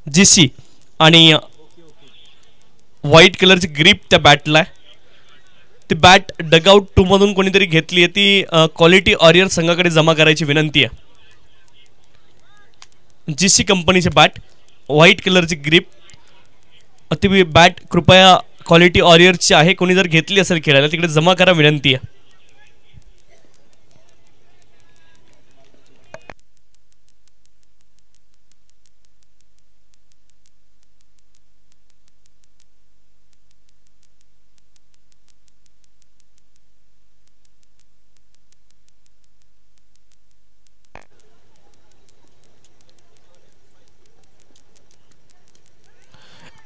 GC आणि white कलरची grip त्या बॅटला आहे. ती बॅट डगआउट 2 मधून कोणीतरी घेतली आहे. ती क्वालिटी वॉरियर संघाकडे जमा करायची विनंती आहे. जीसी कंपनीची बॅट, व्हाईट कलरची ग्रीप. ती बॅट कृपया क्वालिटी वॉरियरची आहे. कोणी जर घेतली असेल खेळायला तिकडे जमा करा विनंती आहे.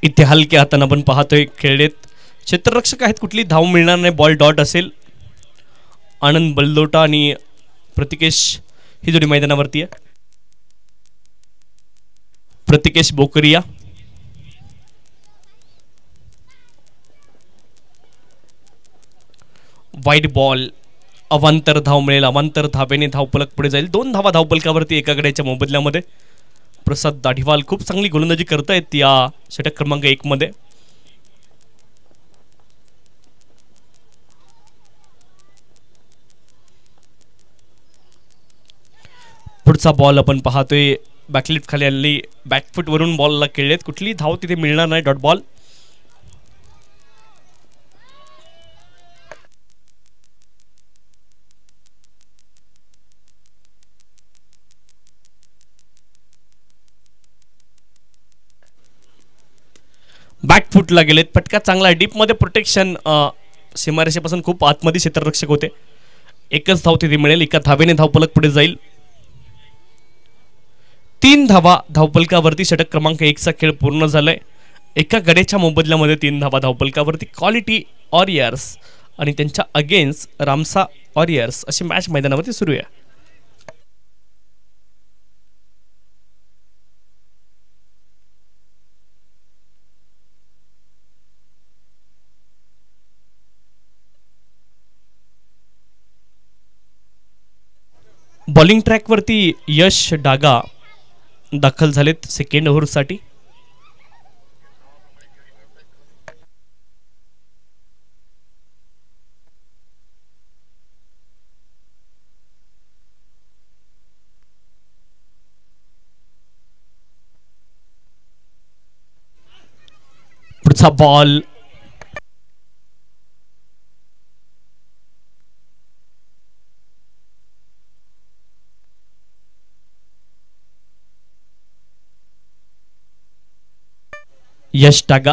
इथे हलक्या हाताने आपण पाहतोय खेळलेत क्षेत्ररक्षक आहेत. कुठली धाव मिळणार नाही. बॉल डॉट असेल. आनंद बलदोटा आणि प्रतिकेश ही जोडी मैदानावरती आहे. प्रतिकेश बोकरिया, वाईट बॉल. अवांतर धाव मिळेल. अवांतर धावेने धावफलक पुढे जाईल. 2 धावा धावफलकावरती एका गड्याच्या मोबदल्यामध्ये. प्रसाद दाढीवाल खूप चांगली गोलंदाजी करतायत या षटक क्रमांक 1 मध्ये. पुढचा बॉल आपण पाहतोय बॅकलिफ्ट खाली आलेली बॅकफुट वरून बॉलला खेळलेत. कुठली धाव तिथे मिळणार नाही. Dot ball. बॅकफुटला गेलेत. फटका चांगला आहे. डीप मध्ये प्रोटेक्शन. सीमारेषेपासून खूप आतमध्ये क्षेत्ररक्षक होते. एकच धाव तिथे मिळेल. एका धावेने धावफलक पुढे जाईल. 3 धावा धावफलकावरती. षटक क्रमांक 1 चा खेळ पूर्ण झालाय. एका गड्याच्या मोबदल्यामध्ये 3 धावा धावफलकावरती. क्वालिटी वॉरियर्स आणि त्यांच्या अगेन्स्ट रामसा वॉरियर्स अशी मॅच मैदानावरती सुरू आहे. बॉलिंग ट्रॅकवरती यश डागा दाखल झालेत सेकंड ओव्हरसाठी. पुढचा बॉल. यश डागा.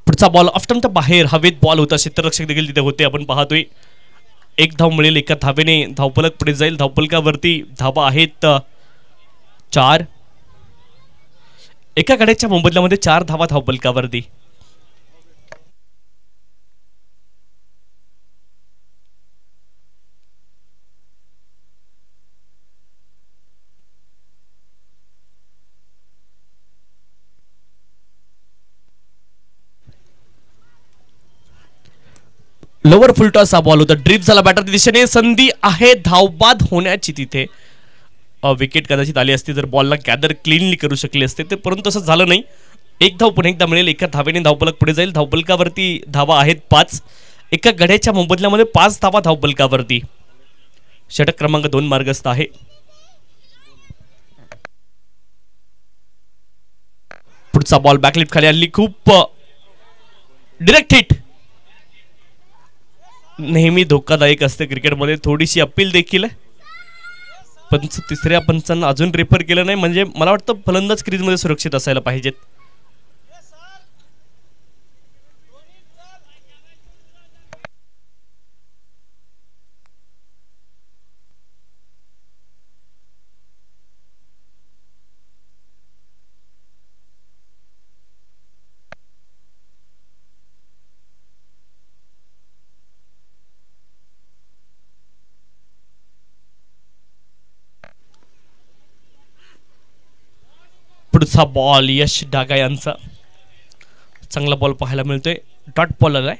पुढचा बॉल ऑफ्टनच्या बाहेर हवेत बॉल होता. क्षेत्ररक्षक देखील तिथे होते. आपण पाहतोय 1 धाव मिळेल. एका धावेने धावफलक पुढे जाईल. धावफलकावरती धावा आहेत 4. एका गड्याच्या मोबदल्यामध्ये 4 धावा धावफलकावरती. लोवर फुलटॉस हा बॉल होता. ड्रिप झाला बॅटरच्या दिशेने. संधी आहे धावबाद होण्याची. तिथे विकेट कदाचित आली असती जर बॉलला गॅदर क्लीनली करू शकले असते ते, परंतु तसं झालं नाही. 1 धाव पुन्हा एकदा मिळेल. एका धावेने धावफलक पुढे जाईल. धावफलकावरती धावा आहेत 5. एका गड्याच्या मोबदल्यामध्ये 5 धावा धावफलकावरती. षटक क्रमांक 2 मार्गस्थ आहे. पुढचा बॉल बॅकलिफ्ट खाली आली. खूप डिरेक्ट हिट. नेहमी धोकादायक असते क्रिकेटमध्ये. थोडीशी अपील देखील आहे. पंच तिसऱ्या पंचांना अजून रेफर केलं नाही. म्हणजे मला वाटतं फलंदाज क्रीजमध्ये सुरक्षित असायला पाहिजेत. पुढचा बॉल यश डागा यांचा. चांगला बॉल पाहायला मिळतोय. डॉट बॉल आलाय.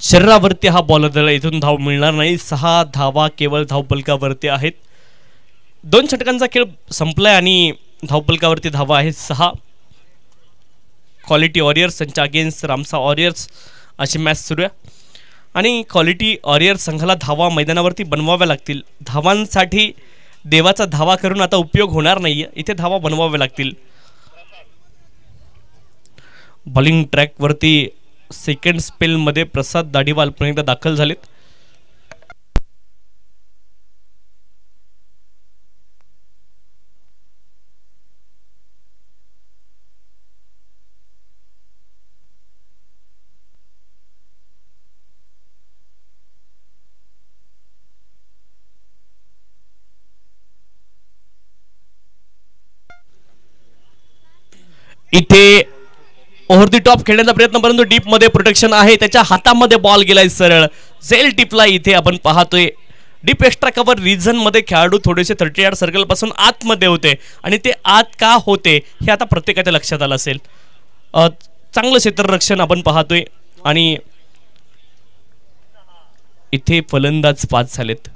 शरीरावरती हा बॉल आदळला, इथून धाव मिळणार नाही. 6 धावा केवळ धावपलकावरती आहेत. 2 षटकांचा खेळ संपलाय आणि धावपलकावरती धावा आहेत 6. क्वालिटी वॉरियर्स यांच्या अगेन्स्ट रामसा वॉरियर्स अशी मॅच सुरू आहे आणि क्वालिटी वॉरियर्स संघाला धावा मैदानावरती बनवाव्या लागतील. धावांसाठी देवाचा धावा करून आता उपयोग होणार नाहीये, इथे धावा बनवाव्या लागतील. बॉलिंग ट्रॅकवरती सेकंड स्पेलमध्ये प्रसाद दाढीवाल पुन्हा एकदा दाखल झालेत. इथे ओव्हर दी टॉप खेळण्याचा प्रयत्न, परंतु डीप मध्ये प्रोटेक्शन आहे. त्याच्या हातामध्ये बॉल गेलाय सरळ, झेल टिपला. इथे आपण पाहतोय डीप एक्स्ट्रा कव्हर रिजन मध्ये खेळाडू थोडेसे 30 यार्ड सर्कल पासून आतमध्ये होते आणि ते आत का होते हे आता प्रत्येकाच्या लक्षात आलं असेल. चांगलं क्षेत्ररक्षण आपण पाहतोय आणि इथे फलंदाज बाद झालेत.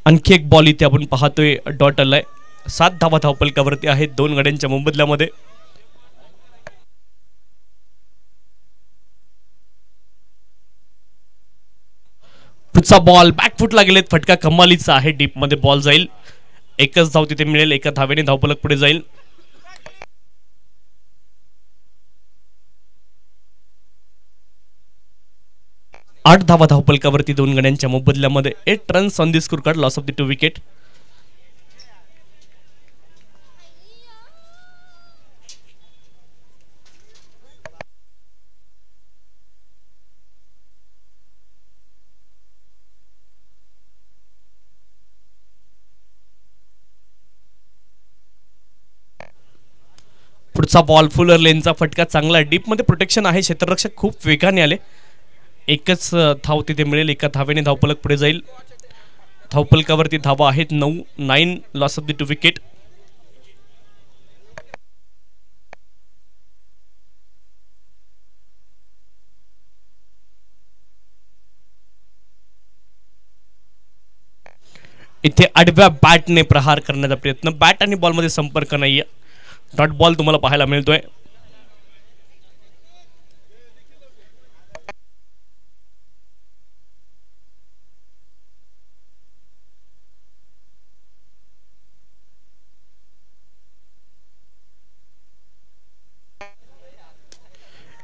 आणखी एक बॉल इथे आपण पाहतोय डॉट आलाय. 7 धावा धावपलकावरती आहेत 2 गड्यांच्या मोबदल्यामध्ये. पुढचा बॉल बॅकफुटला गेलेत, फटका कमालीचा आहे. डीप मध्ये बॉल जाईल, एकच धाव तिथे मिळेल, एका धावेने धावपलक पुढे जाईल. आठ धावा धावपलकावरती 2 गड्यांच्या मोबदल्यामध्ये. 8 runs on the score card, loss of the 2 wicket. पुढचा बॉल फुलर लेनचा फटका चांगला, डीप मध्ये प्रोटेक्शन आहे, क्षेत्ररक्षक खूप वेगाने आले. एकच धाव तिथे मिळेल, एका धावेने धावपलक पुढे जाईल. धावपलकावरती धावा आहेत 9, लॉस ऑफ द 2 विकेट. इथे आडव्या बॅटने प्रहार करण्याचा प्रयत्न, बॅट आणि बॉल मध्ये संपर्क नाहीये. डॉट बॉल तुम्हाला पाहायला मिळतोय.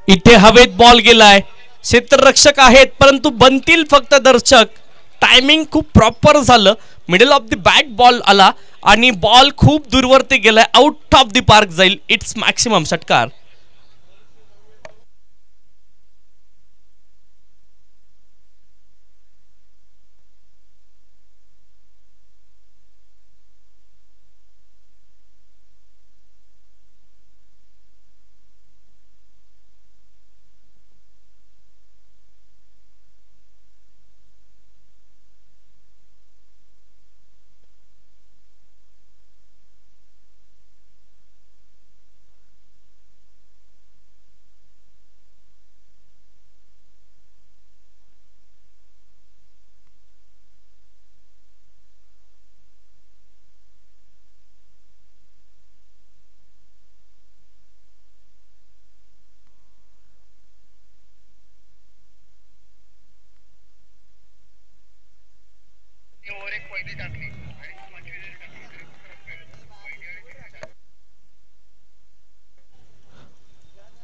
इथे हवेत बॉल गेलाय, क्षेत्ररक्षक आहेत परंतु बनतील फक्त दर्शक. टायमिंग खूप प्रॉपर झालं, middle of the bat ball आला आणि बॉल खूप दूरवरती गेलाय, आउट ऑफ द पार्क जाईल. इट्स मॅक्सिमम षटकार.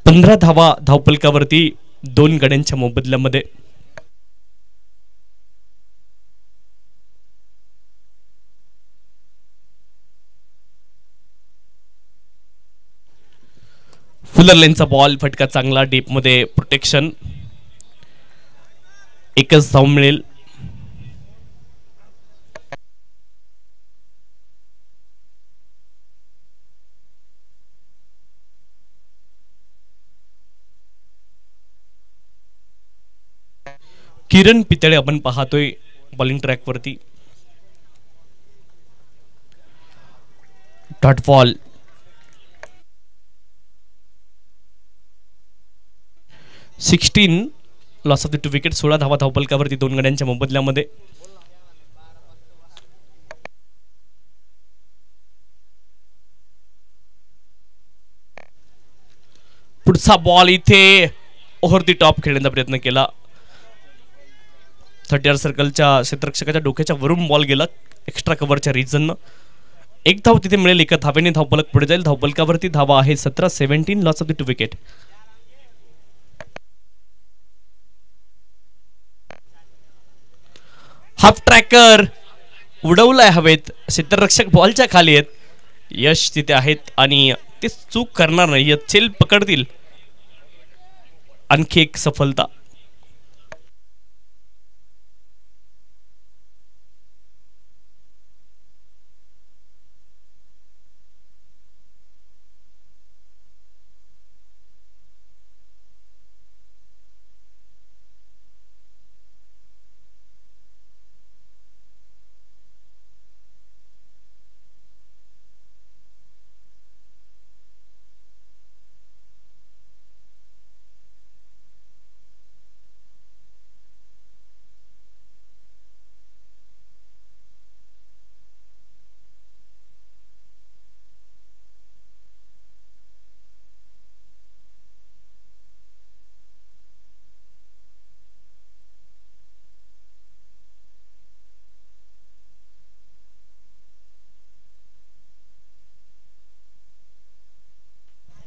पंधरा धावा धावपलकावरती 2 गड्यांच्या मोबदल्यामध्ये. फुलर लेनचा बॉल, फटका चांगला, डीप मध्ये प्रोटेक्शन, एकच धाव मिळेल. किरण पितळे आपण पाहतोय बॉलिंग ट्रॅक वरती. Dot ball, 16 loss of the 2 wicket. 16 धावा धावपलकावरती 2 गड्यांच्या मोबदल्यामध्ये. पुढचा बॉल इथे ओव्हर द टॉप खेळण्याचा प्रयत्न केला. 30 सर्कलच्या क्षेत्ररक्षकाच्या डोक्याच्या वरून बॉल गेला एक्स्ट्रा कव्हरच्या रिजन. 1 धाव तिथे मिळेल. 1 धावेने धावपलक पुढे जाईल. धावपलकावरती धावा आहे 17. 17 loss of the 2 wicket. Half tracker उडवलाय हवेत. क्षेत्ररक्षक बॉलच्या खाली आहेत. यश तिथे आहेत आणि ते चूक करणार नाही. चेल पकडतील. आणखी एक सफलता.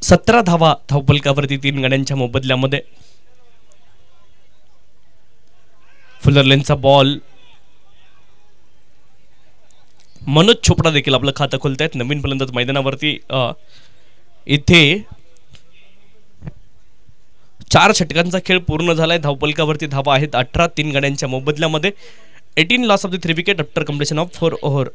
सतरा धावा धावपलकावरती 3 गड्यांच्या मोबदल्यामध्ये. फुलर लेनचा बॉल. मनोज चोपडा देखील आपलं खातं खोलतायत. नवीन फलंदाज मैदानावरती. इथे 4 षटकांचा खेळ पूर्ण झालाय. धावपलकावरती धावा आहेत 18. 3 गड्यांच्या मोबदल्यामध्ये. 18 loss of the 3 wicket after completion of 4 over.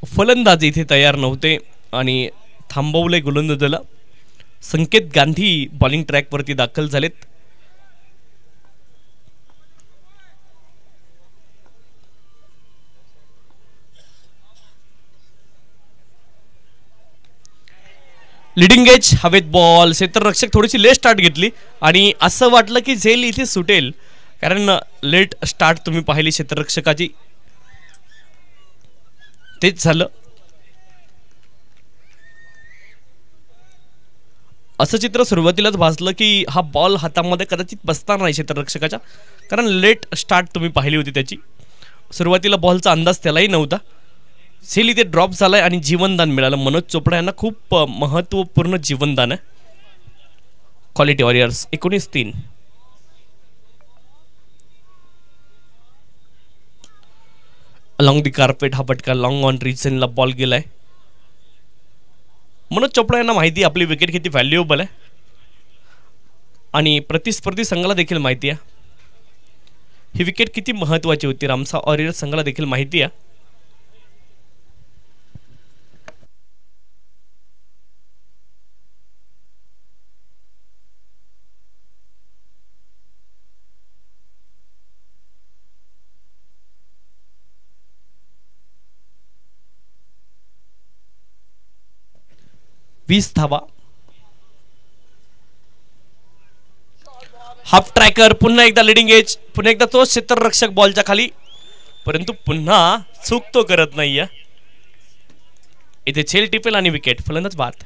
फलंदाज इथे तयार नव्हते आणि थांबवले गोलंदाजाला. संकेत गांधी बॉलिंग ट्रॅक वरती दाखल झालेत. लिडिंग एज हवेत बॉल. क्षेत्ररक्षक थोडीशी लेट स्टार्ट घेतली आणि असं वाटलं की झेल इथे सुटेल, कारण लेट स्टार्ट तुम्ही पाहिली क्षेत्ररक्षकाची. तेच झालं. असं चित्र सुरुवातीलाच भासलं की हा बॉल हातामध्ये कदाचित बसणार नाही क्षेत्ररक्षकाच्या, कारण लेट स्टार्ट तुम्ही पाहिली होती त्याची. सुरुवातीला बॉलचा अंदाज त्यालाही नव्हता. झेल इथे ड्रॉप झालाय आणि जीवनदान मिळालं. मनोज चोपडा यांना खूप महत्त्वपूर्ण जीवनदान आहे. Quality warriors 19-3. Along the carpet हा फटका लॉंग ऑन रिजनला बॉल गेलाय. मनोज चोपडा यांना माहिती आपली विकेट किती व्हॅल्युएबल आहे आणि प्रतिस्पर्धी संघाला देखील माहिती आहे ही विकेट किती महत्वाची होती. रामसा वॉरियर्स संघाला देखील माहिती आहे. वीस धावा. हाफ ट्रॅकर पुन्हा एकदा लिडिंग एज. पुन्हा एकदा तो क्षेत्ररक्षक बॉलच्या खाली परंतु पुन्हा चूक तो करत नाहीये. इथे झेल टिपेल आणि विकेट फलंदाज बाद.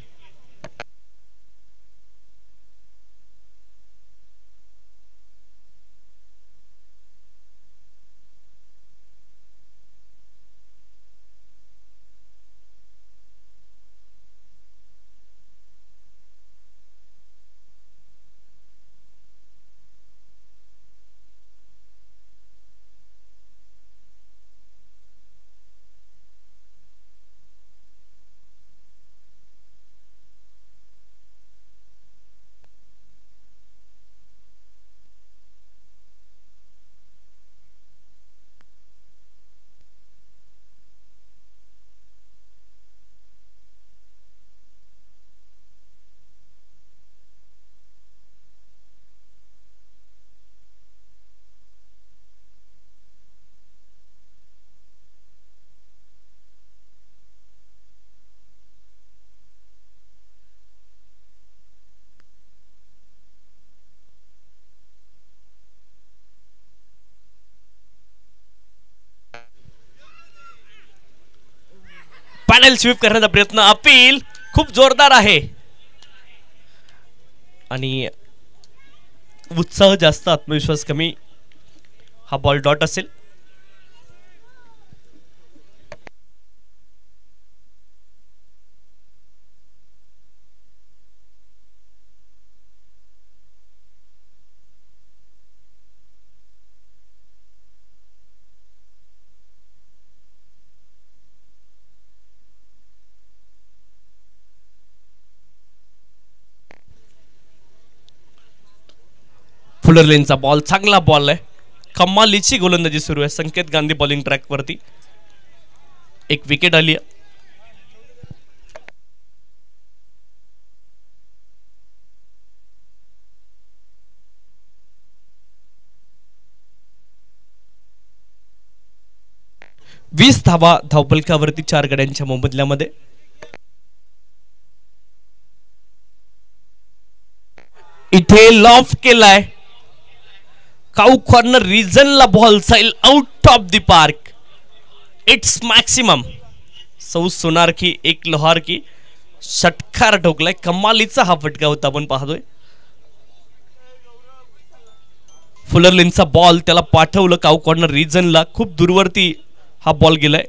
पॅनल स्वीप करण्याचा प्रयत्न. अपील खूप जोरदार आहे आणि उत्साह जास्त आत्मविश्वास कमी. हा बॉल डॉट असेल. फुलर लेनचा बॉल चांगला बॉल आहे. कमालीची गोलंदाजी सुरू आहे संकेत गांधी बॉलिंग ट्रॅक वरती. एक विकेट आली. 20 धावा धावपलकावरती 4 गड्यांच्या मोबदल्यामध्ये. इथे लॉफ केलाय. काऊ कॉर्नर रिजनला बॉल जाईल out of the park. It's maximum. सौ सोनार की एक लोहार की षटकार ठोकलाय. कमालीचा हा फटका होता आपण पाहतोय. फुलरलिनचा बॉल त्याला पाठवलं काऊ कॉर्नर रिजनला. खूप दूरवरती हा बॉल गेलाय.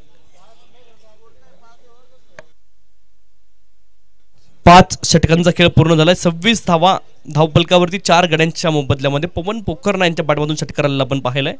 5 षटकांचा खेळ पूर्ण झालाय. 26 धावा धावपलकावरती 4 गड्यांच्या मोबदल्यामध्ये. पवन पोखरना यांच्या बॅटमधून षटकाराला आपण पाहिलंय.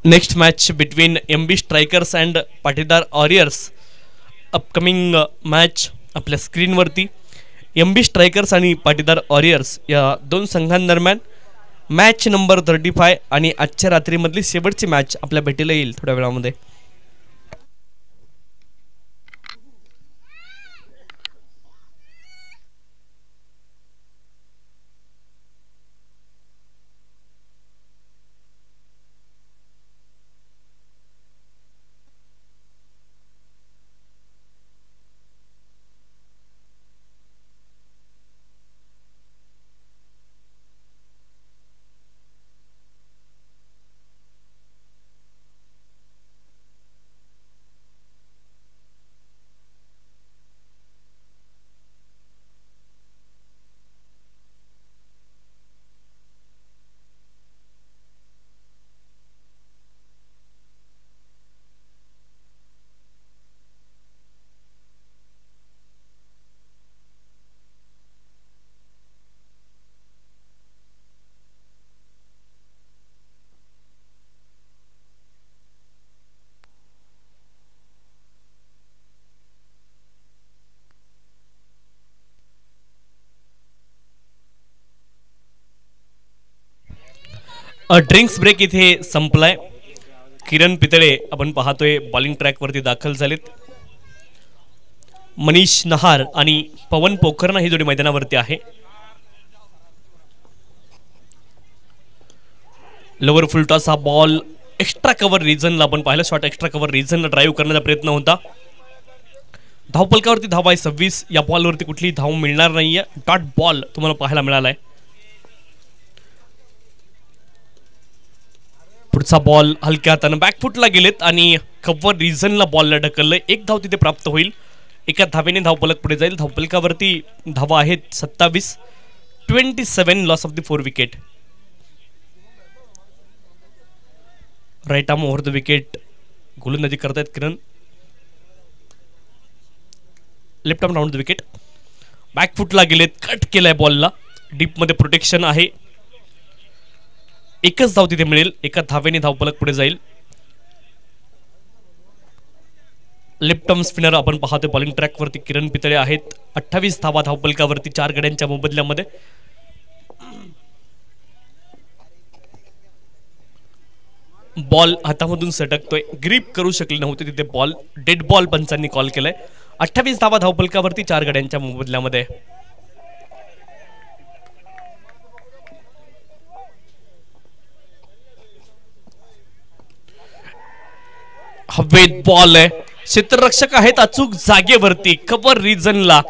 Next match between MB strikers and Patidar warriors. Upcoming match आपल्या स्क्रीनवरती. MB स्ट्राइकर्स आणि पाटीदार वॉरियर्स या दोन संघांदरम्यान मॅच नंबर 35 आणि आजच्या रात्रीमधली शेवटची मॅच आपल्या भेटीला येईल थोड्या वेळामध्ये. ड्रिंक्स ब्रेक इथे संपलाय. किरण पितळे आपण पाहतोय बॉलिंग ट्रॅक वरती दाखल झालेत. मनीष नहार आणि पवन पोखरना ही जोडी मैदानावरती आहे. लोवर फुलटॉस हा बॉल एक्स्ट्रा कव्हर रिजनला आपण पाहिलं. शॉट एक्स्ट्रा कव्हर रिजनला ड्राईव्ह करण्याचा प्रयत्न होता. धावपलकावरती धाव आहे 26. या बॉलवरती कुठलीही धाव मिळणार नाहीये. डॉट बॉल तुम्हाला पाहायला मिळालाय. पुढचा बॉल हलक्या हाताने बॅकफुटला गेलेत आणि कव्हर रिजनला बॉलला ढकललंय. एक धाव तिथे प्राप्त होईल. एका धावेने धावपलक पुढे जाईल. धावपलकावरती धावा आहेत 27. 27 loss of the 4 wicket. Right arm over the wicket गोलंदाजी करतायत Kiran. Left arm round the wicket. बॅकफुटला गेलेत. कट केलाय बॉलला. डीप मध्ये प्रोटेक्शन आहे. एकच धाव तिथे मिळेल. एका धावेने धावपलक पुढे जाईल. लेफ्ट आर्म स्पिनर आपण पाहतोय बॉलिंग ट्रॅक वरती किरण पितळे आहेत. 28 धावा धावपलकावरती 4 गड्यांच्या मोबदल्यामध्ये. बॉल हातामधून सटकतोय. ग्रीप करू शकले नव्हते तिथे. बॉल डेड बॉल पंचांनी कॉल केलाय. 28 धावा धावपलकावरती 4 गड्यांच्या मोबदल्यामध्ये. हवेत बॉल आहे. क्षेत्ररक्षक आहेत अचूक जागेवरती. कव्हर रिजनला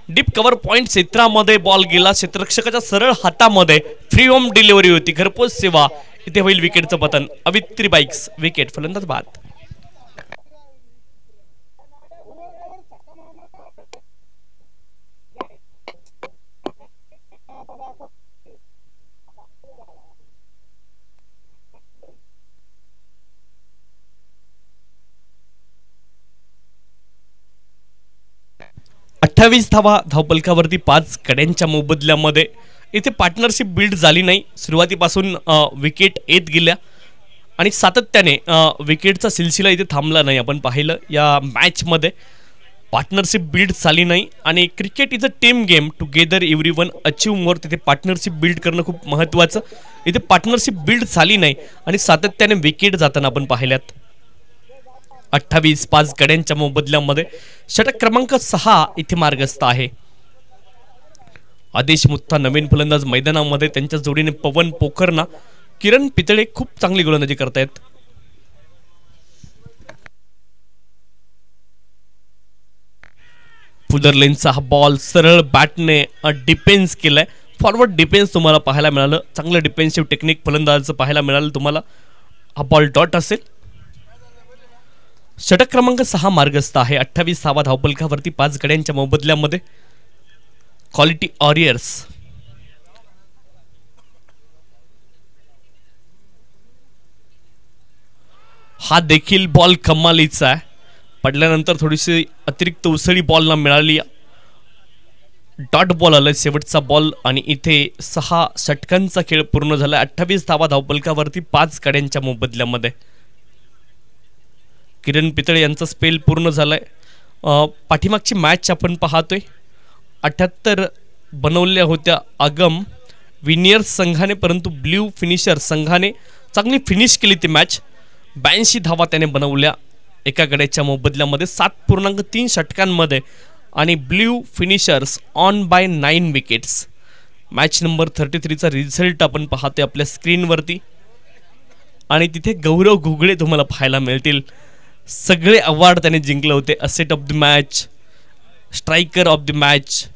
डीप कव्हर पॉइंट क्षेत्रामध्ये बॉल गेला. क्षेत्ररक्षकाच्या सरळ हातामध्ये. फ्री होम डिलिव्हरी होती. घरपोच सेवा. इथे होईल विकेटचं पतन. अवित्री बाईक्स विकेट. फलंदाज बाद. धावा धावपलकावरती 5 गड्यांच्या मोबदल्यामध्ये. इथे पार्टनरशिप बिल्ड झाली नाही. सुरुवातीपासून विकेट येत गेल्या आणि सातत्याने विकेटचा सिलसिला इथे थांबला नाही. आपण पाहिलं या मॅच मध्ये पार्टनरशिप बिल्ड झाली नाही. आणि cricket is a team game. Together everyone achieve more. तिथे पार्टनरशिप बिल्ड करणं खूप महत्वाचं. इथे पार्टनरशिप बिल्ड झाली नाही आणि सातत्याने विकेट जाताना आपण पाहिल्यात. 28 5 गड्यांच्या मोबदल्यामध्ये. षटक क्रमांक 6 इथे मार्गस्थ आहे. आदेश मुत्था नवीन फलंदाज मैदानामध्ये. त्यांच्या जोडीने पवन पोखरना. किरण पितळे खूप चांगली गोलंदाजी करतायत. फुलर लेनचा हा बॉल सरळ बॅटने डिफेन्स केलाय. फॉरवर्ड डिफेन्स तुम्हाला पाहायला मिळालं. चांगलं डिफेन्सिव्ह टेक्निक फलंदाजाचं पाहायला मिळालं तुम्हाला. हा बॉल डॉट असेल. षटक क्रमांक 6 मार्गस्थ आहे. 28 धावा धावपलकावरती 5 गड्यांच्या मोबदल्यामध्ये. Quality warriors. हा देखील बॉल कमालीचा आहे. पडल्यानंतर थोडीशी अतिरिक्त उसळी बॉलला मिळाली. डॉट बॉल आलाय शेवटचा बॉल आणि इथे 6 षटकांचा खेळ पूर्ण झाला. 28 धावा धावपलकावरती 5 गड्यांच्या मोबदल्यामध्ये. किरण पितळे यांचा स्पेल पूर्ण झालाय. पाठीमागची मॅच आपण पाहतोय. 78 बनवल्या होत्या आगम विनियर्स संघाने, परंतु ब्ल्यू फिनिशर संघाने चांगली फिनिश केली ती मॅच. 82 धावा त्याने बनवल्या एका गड्याच्या मोबदल्यामध्ये 7.3 षटकांमध्ये. आणि blue finishers won by 9 wickets. Match number 33चा रिझल्ट आपण पाहतोय आपल्या स्क्रीनवरती. आणि तिथे गौरव घुगळे तुम्हाला पाहायला मिळतील. सगळे अवॉर्ड त्याने जिंकले होते. Asset of the match, striker of the match,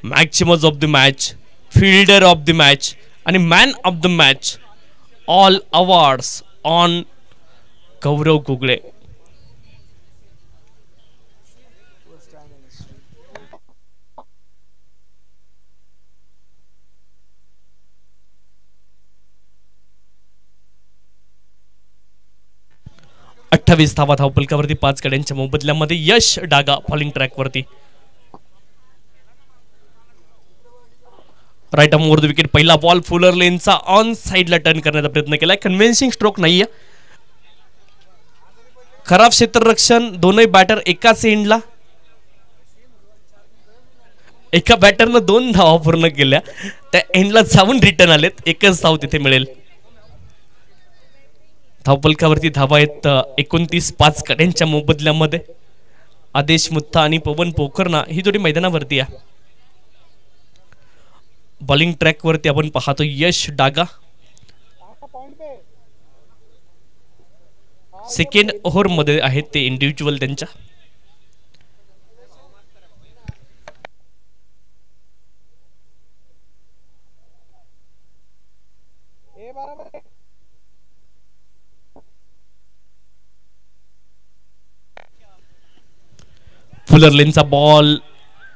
maximus of the match, fielder of the match आणि man of the match. All awards on Gaurav Ghugale. अठ्ठावीस धावा धावपलकावरती 5 गड्यांच्या मोबदल्यामध्ये. यश डागा बॉलिंग ट्रॅक वरती. Right arm over the wicket. पहिला बॉल फुलर लेनचा on साइडला टर्न करण्याचा प्रयत्न केलाय. कन्व्हिन्सिंग स्ट्रोक नाहीये. खराब क्षेत्ररक्षण. दोनही बॅटर एकाच एंडला. एका बॅटरनं 2 धावा पूर्ण केल्या. त्या एंडला जाऊन रिटर्न आलेत. एकच धाव तिथे मिळेल. धावफलकावरती धावा आहेत 29 5 गड्यांच्या मोबदल्यामध्ये. आदेश मुत्था आणि पवन पोखरना ही जोडी मैदानावरती आहे. बॉलिंग ट्रॅक वरती आपण पाहतो यश डागा. सेकंड ओव्हर मध्ये आहेत ते इंडिव्हिज्युअल त्यांच्या. फुलर लेनचा बॉल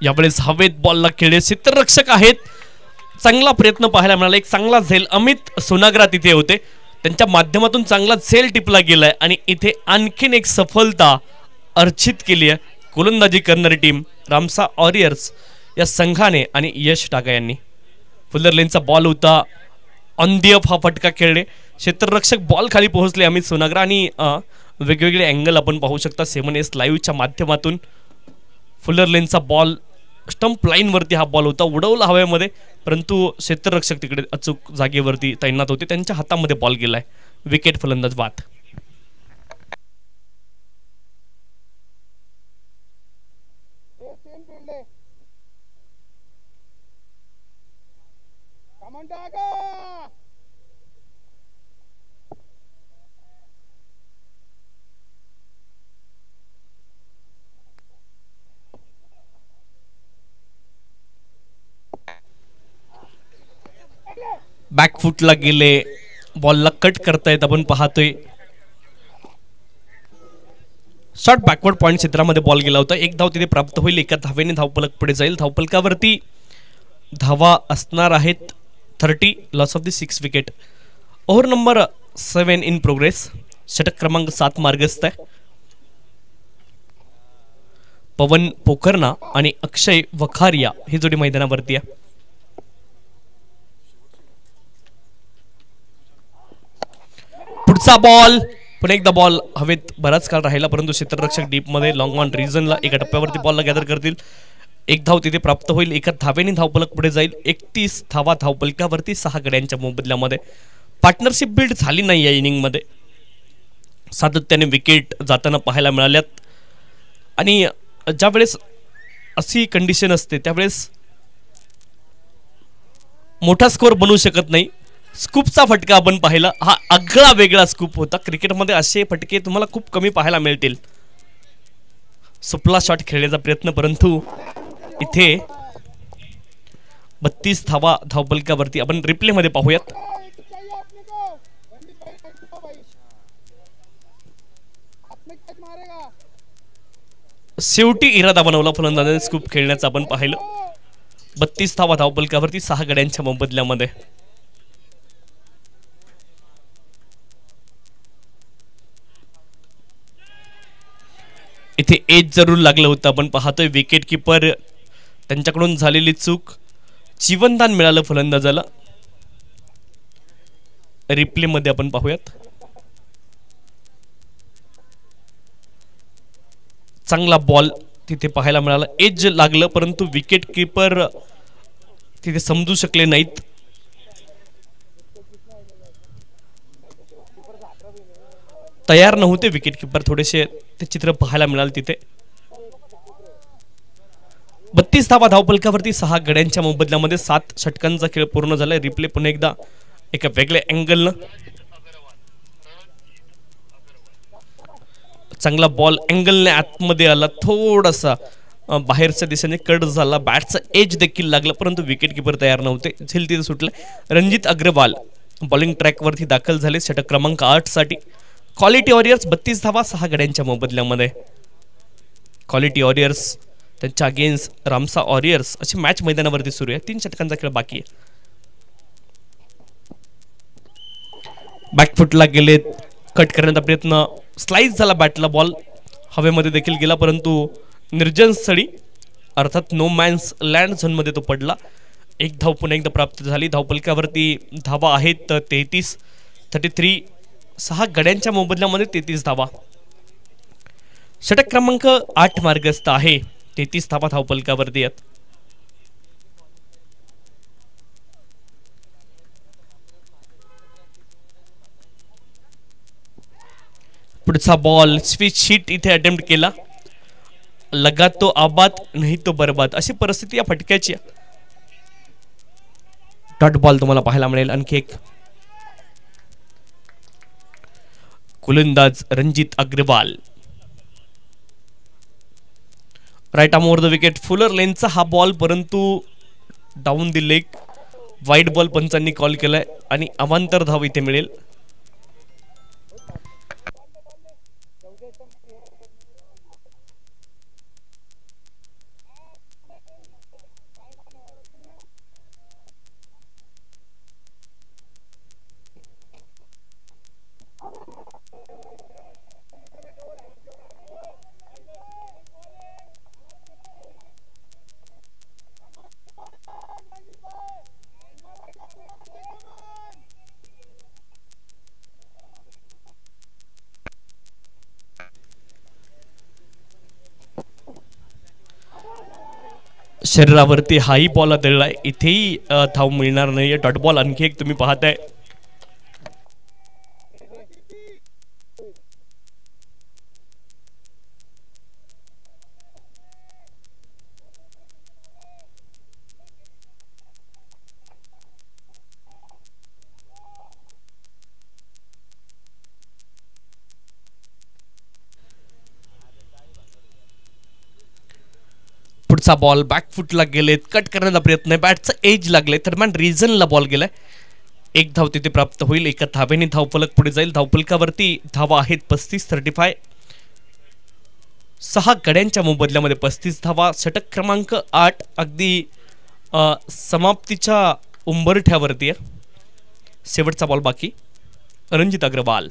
यावेळेस हवेत बॉलला खेळले. क्षेत्ररक्षक आहेत. चांगला प्रयत्न पाहायला मिळाला. एक चांगला झेल अमित सोनाग्रा तिथे होते. त्यांच्या माध्यमातून चांगला झेल टिपला गेलाय आणि इथे आणखीन एक सफलता अर्जित केली आहे गोलंदाजी करणारी टीम रामसा वॉरियर्स या संघाने आणि यश डागा यांनी. फुलर लेनचा बॉल होता. ऑन दी अप हा फटका खेळले. क्षेत्ररक्षक बॉल खाली पोहोचले अमित सोनाग्रा आणि वेगवेगळे अँगल आपण पाहू शकता 7S लाईव्हच्या माध्यमातून. फुलर लेनचा बॉल स्टंप लाईन वरती हा बॉल होता. उडवला हवेमध्ये परंतु क्षेत्ररक्षक तिकडे अचूक जागेवरती तैनात होते. त्यांच्या हातामध्ये बॉल गेलाय. विकेट फलंदाज बाद. बॅकफुटला गेले. बॉलला कट करतायत आपण पाहतोय. शॉर्ट बॅकवर्ड पॉइंट क्षेत्रामध्ये बॉल गेला होता. एक धाव तिथे प्राप्त होईल. एका धावेने धावफलक पुढे जाईल. धावफलकावरती धावा असणार आहेत 30. Loss of the 6 wicket. Over number 7 in progress. षटक क्रमांक 7 मार्गस्थ आहे. पवन पोखरना आणि अक्षय वखारिया ही जोडी मैदानावरती आहे. पुढचा बॉल पुन्हा एकदा बॉल हवेत बराच काळ राहिला परंतु क्षेत्ररक्षक डीप मध्ये लॉंग ऑन रिजनला एका टप्प्यावरती बॉलला गॅदर करतील. एक धाव तिथे प्राप्त होईल. एका धावेने धावफलक पुढे जाईल. 31 धावा धावफलकावरती 6 गड्यांच्या मोबदल्यामध्ये. पार्टनरशिप बिल्ड झाली नाही या इनिंग मध्ये. सातत्याने विकेट जाताना पाहायला मिळाल्यात आणि ज्या वेळेस अशी कंडिशन असते त्यावेळेस मोठा स्कोर बनवू शकत नाही. स्कूपचा फटका आपण पाहिला. हा आगळा वेगळा स्कूप होता. क्रिकेटमध्ये असे फटके तुम्हाला खूप कमी पाहायला मिळतील. सुपला शॉट खेळण्याचा प्रयत्न परंतु इथे 32 धावा धावफलकावरती. आपण रिप्ले मध्ये पाहूयात. शेवटी इरादा बनवला फलंदाजाने स्कूप खेळण्याचा आपण पाहिलं. 32 धावा धावफलकावरती 6 गड्यांच्या मोबदल्यामध्ये. इथे एज जरूर लागलं होतं. आपण पाहतोय विकेट किपर त्यांच्याकडून झालेली चूक. जीवनदान मिळालं फलंदाजाला. रिप्ले मध्ये आपण पाहूयात. चांगला बॉल तिथे पाहायला मिळाला. एज लागलं परंतु विकेट किपर तिथे समजू शकले नाहीत. तयार नव्हते विकेट किपर. थोडेसे ते चित्र पाहायला मिळालं तिथे. 32 धावा धावफलकावरती 6 गड्यांच्या मोबदल्यामध्ये. 7 षटकांचा खेळ पूर्ण झालाय. रिप्ले पुन्हा एकदा एका वेगळ्या अँगलनं. चांगला बॉल अँगलने आतमध्ये आला. थोडासा बाहेरच्या दिशेने कट झाला. बॅटचा एज देखील लागला परंतु विकेट किपर तयार नव्हते. झेल तिथे सुटले. रणजित अग्रवाल बॉलिंग ट्रॅक वरती दाखल झाले षटक क्रमांक 8 साठी. क्वालिटी वॉरियर्स 32 धावा 6 गड्यांच्या मोबदल्यामध्ये. क्वालिटी वॉरियर्स त्यांच्या अगेन्स्ट रामसा वॉरियर्स अशी मॅच मैदानावरती सुरू आहे. 3 षटकांचा खेळ बाकी आहे. बॅकफुटला गेले. कट करण्याचा प्रयत्न. स्लाइस झाला बॅटला. बॉल हवेमध्ये देखील गेला परंतु निर्जन स्थळी अर्थात नो मॅन्स लँड झोन मध्ये तो पडला. एक धाव पुन्हा एकदा प्राप्त झाली. धावफलकावरती धावा आहेत 33. 6 गड्यांच्या मोबदल्यामध्ये 33 धावा. षटक क्रमांक 8 मार्गस्थ आहे. 33 धावा धावफलकावरती आहेत. पुढचा बॉल स्विच हिट इथे अटेम्प्ट केला, लगा तो आबाद नाही तो बरबाद अशी परिस्थिती या फटक्याची. डॉट बॉल तुम्हाला पाहायला मिळेल. आणखी एक गोलंदाज Ranjit Agarwal, right arm over the wicket. Fuller लेनचा हा बॉल, परंतु down the leg, wide ball पंचांनी कॉल केलाय आणि अवांतर धाव इथे मिळेल. शरीरावरती हाही बॉल आदळलाय, इथेही धाव मिळणार नाहीये. डॉट बॉल आणखी एक तुम्ही पाहताय. पुढचा बॉल बॅकफुटला गेलेत, कट करण्याचा प्रयत्न आहे, बॅटचा एज लागले, दरम्यान रिझनला बॉल गेलाय. एक धाव तिथे प्राप्त होईल. एका धावेने धावफलक पुढे जाईल. धावफलकावरती धावा आहेत 35-35. 6 गड्यांच्या मोबदल्यामध्ये 35 धावा. षटक क्रमांक 8 अगदी समाप्तीच्या उंबरठ्यावरती आहे. शेवटचा बॉल बाकी. रणजित अग्रवाल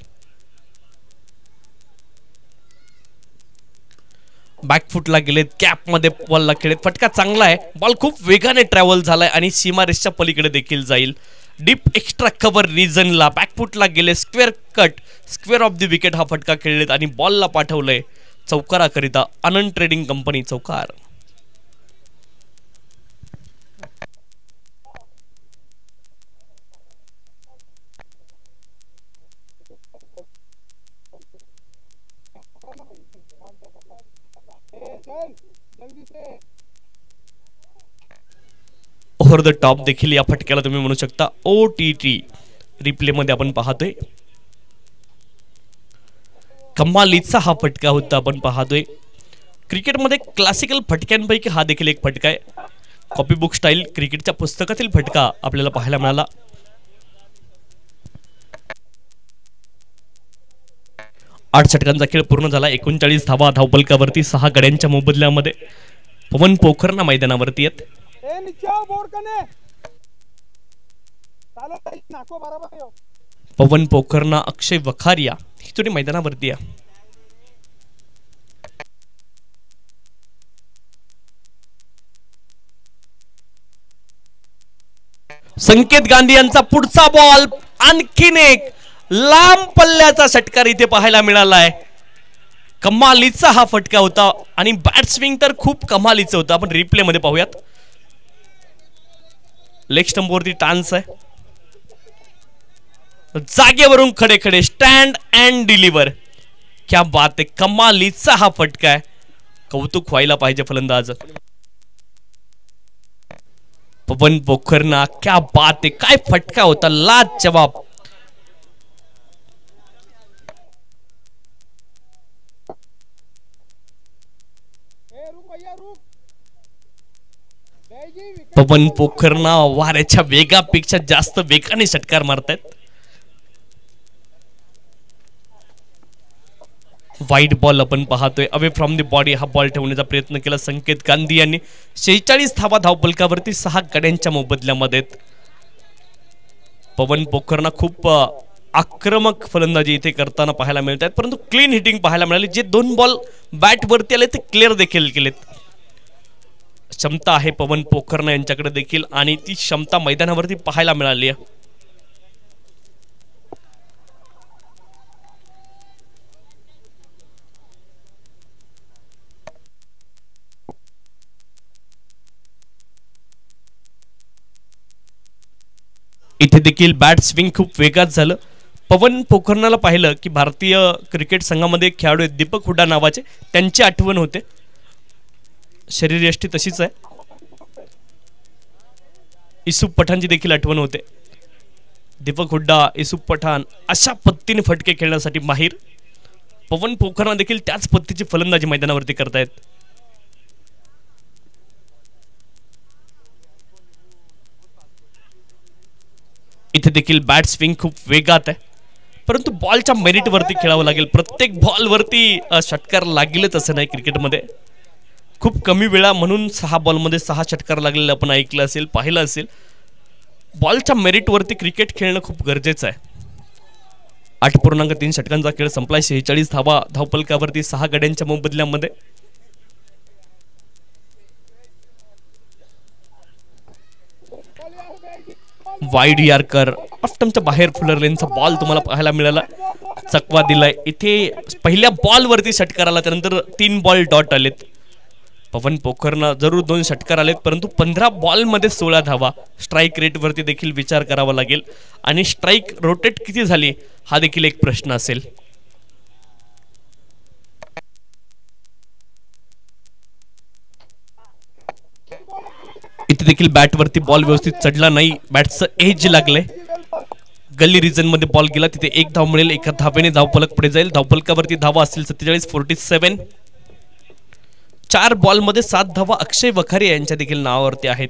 बॅकफुटला गेलेत, कॅप मध्ये बॉलला खेळत, फटका चांगला आहे. बॉल खूप वेगाने ट्रॅव्हल झालाय आणि सीमारेषच्या पलीकडे देखील जाईल. डीप एक्स्ट्रा कव्हर रिजनला बॅकफुटला गेले, square cut, square of the wicket हा फटका खेळलेत आणि बॉलला पाठवलंय चौकाराकरिता. आनंद ट्रेडिंग कंपनी चौकार. ओव्हर द टॉप देखील या फटक्याला तुम्ही म्हणू शकता. OTT रिप्ले मध्ये आपण पाहतोय. कमालीचा हा फटका होता आपण पाहतोय. क्रिकेटमध्ये क्लासिकल फटक्यांपैकी हा देखील एक फटका आहे. कॉपी बुक स्टाईल क्रिकेटच्या पुस्तकातील फटका आपल्याला पाहायला मिळाला. आठ षटकांचा खेळ पूर्ण झाला. 39 धावा धावफलकावरती 6 गड्यांच्या मोबदल्यामध्ये. पवन पोखरना मैदानावरती आहेत. पवन पोखरना, अक्षय वखारिया ही थोडी मैदानावरती आहे. संकेत गांधी यांचा पुढचा बॉल, आणखीन एक लांब पल्ल्याचा षटकार इथे पाहायला मिळालाय. कमालीचा हा फटका होता आणि बॅट स्विंग तर खूप कमालीचं होतं. आपण रिप्ले मध्ये पाहूयात. लेग स्टंपवरती टान्स आहे. जागेवरून खडे खडे, स्टँड अँड डिलिव्हर. क्या बात आहे, कमालीचा हा फटका आहे. कौतुक व्हायला पाहिजे फलंदाज पवन पोखरना. क्या बात आहे, काय फटका होता, लाजवाब. पवन पोखरना वाऱ्याच्या वेगापेक्षा जास्त वेगाने षटकार मारतायत. वाईट बॉल आपण पाहतोय. अवे फ्रॉम द बॉडी हा बॉल ठेवण्याचा प्रयत्न केला संकेत गांधी यांनी. 46 धावा धावफलकावरती 6 गड्यांच्या मोबदल्यामध्ये. पवन पोखरना खूप आक्रमक फलंदाजी इथे करताना पाहायला मिळत आहेत, परंतु क्लीन हिटिंग पाहायला मिळाली. जे 2 बॉल बॅट वरती आले ते क्लिअर देखील केलेत. क्षमता आहे पवन पोखरना यांच्याकडे देखील आणि ती क्षमता मैदानावरती पाहायला मिळाली आहे. इथे देखील बॅट स्विंग खूप वेगात झालं. पवन पोखरणाला पाहिलं की भारतीय क्रिकेट संघामध्ये एक खेळाडू आहेत दीपक हुडा नावाचे, त्यांची आठवण होते. शरीरयष्टी तशीच आहे. युसुफ पठाणची देखील आठवण होते. दीपक हुड्डा, युसुफ पठाण अशा पद्धतीने फटके खेळण्यासाठी माहीर. पवन पोखरणा देखील त्याच पद्धतीची फलंदाजी मैदानावरती करतायत. इथे देखील बॅट स्विंग खूप वेगात आहे, परंतु बॉलच्या मेरिटवरती खेळावं लागेल. प्रत्येक बॉलवरती षटकार लागेलच असं नाही. क्रिकेटमध्ये खूप कमी वेळा म्हणून 6 बॉलमध्ये 6 षटकार लागलेले आपण ऐकलं असेल, पाहिलं असेल. बॉलच्या मेरिटवरती क्रिकेट खेळणं खूप गरजेचं आहे. 8.3 षटकांचा खेळ संपलाय. 46 धावा धावपलकावरती 6 गड्यांच्या मोबदल्यामध्ये. वाईड यार्कर ऑफ्टमच्या बाहेर फुलर लेनचा बॉल तुम्हाला पाहायला मिळाला. चकवा दिलाय. इथे पहिल्या बॉलवरती षटकार आला, त्यानंतर 3 बॉल डॉट आलेत. पवन पोखरणा जरूर 2 षटकार आलेत, परंतु 15 बॉलमध्ये 16 धावा. स्ट्राईक रेटवरती देखील विचार करावा लागेल आणि स्ट्राईक रोटेट किती झाली हा देखील एक प्रश्न असेल. इथे देखील बॅटवरती बॉल व्यवस्थित चढला नाही. बॅटचं एज लागले. गल्ली रिजन मध्ये बॉल गेला, तिथे 1 धाव मिळेल. एका धावेने धावफलक पुढे जाईल. धावफलकावरती धावा असतील 47. 4 बॉलमध्ये 7 धावा अक्षय वखारिया यांच्या देखील नावावरती आहेत.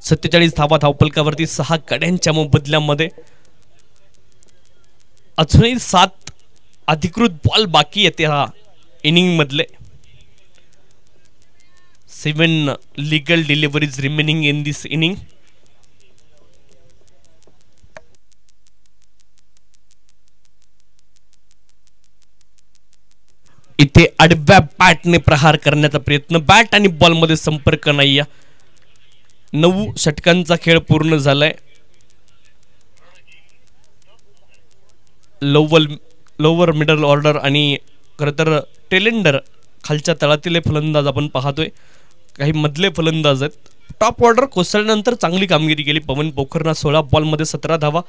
47 धावा धावपलकावरती 6 गड्यांच्या मोबदल्यामध्ये. अजूनही 7 अधिकृत बॉल बाकी येते हा इनिंग मधले. 7 legal deliveries remaining in this inning. इथे आडव्या बॅटने प्रहार करण्याचा प्रयत्न. बॅट आणि बॉल मध्ये संपर्क नाही. 9 षटकांचा खेळ पूर्ण झालाय. लोअर मिडल ऑर्डर आणि खरं तर टेलेंडर खालच्या तळातील फलंदाज आपण पाहतोय. काही मधले फलंदाज आहेत. टॉप ऑर्डर कोसळल्यानंतर चांगली कामगिरी केली. पवन पोखरणा 16 बॉलमध्ये 17 धावा,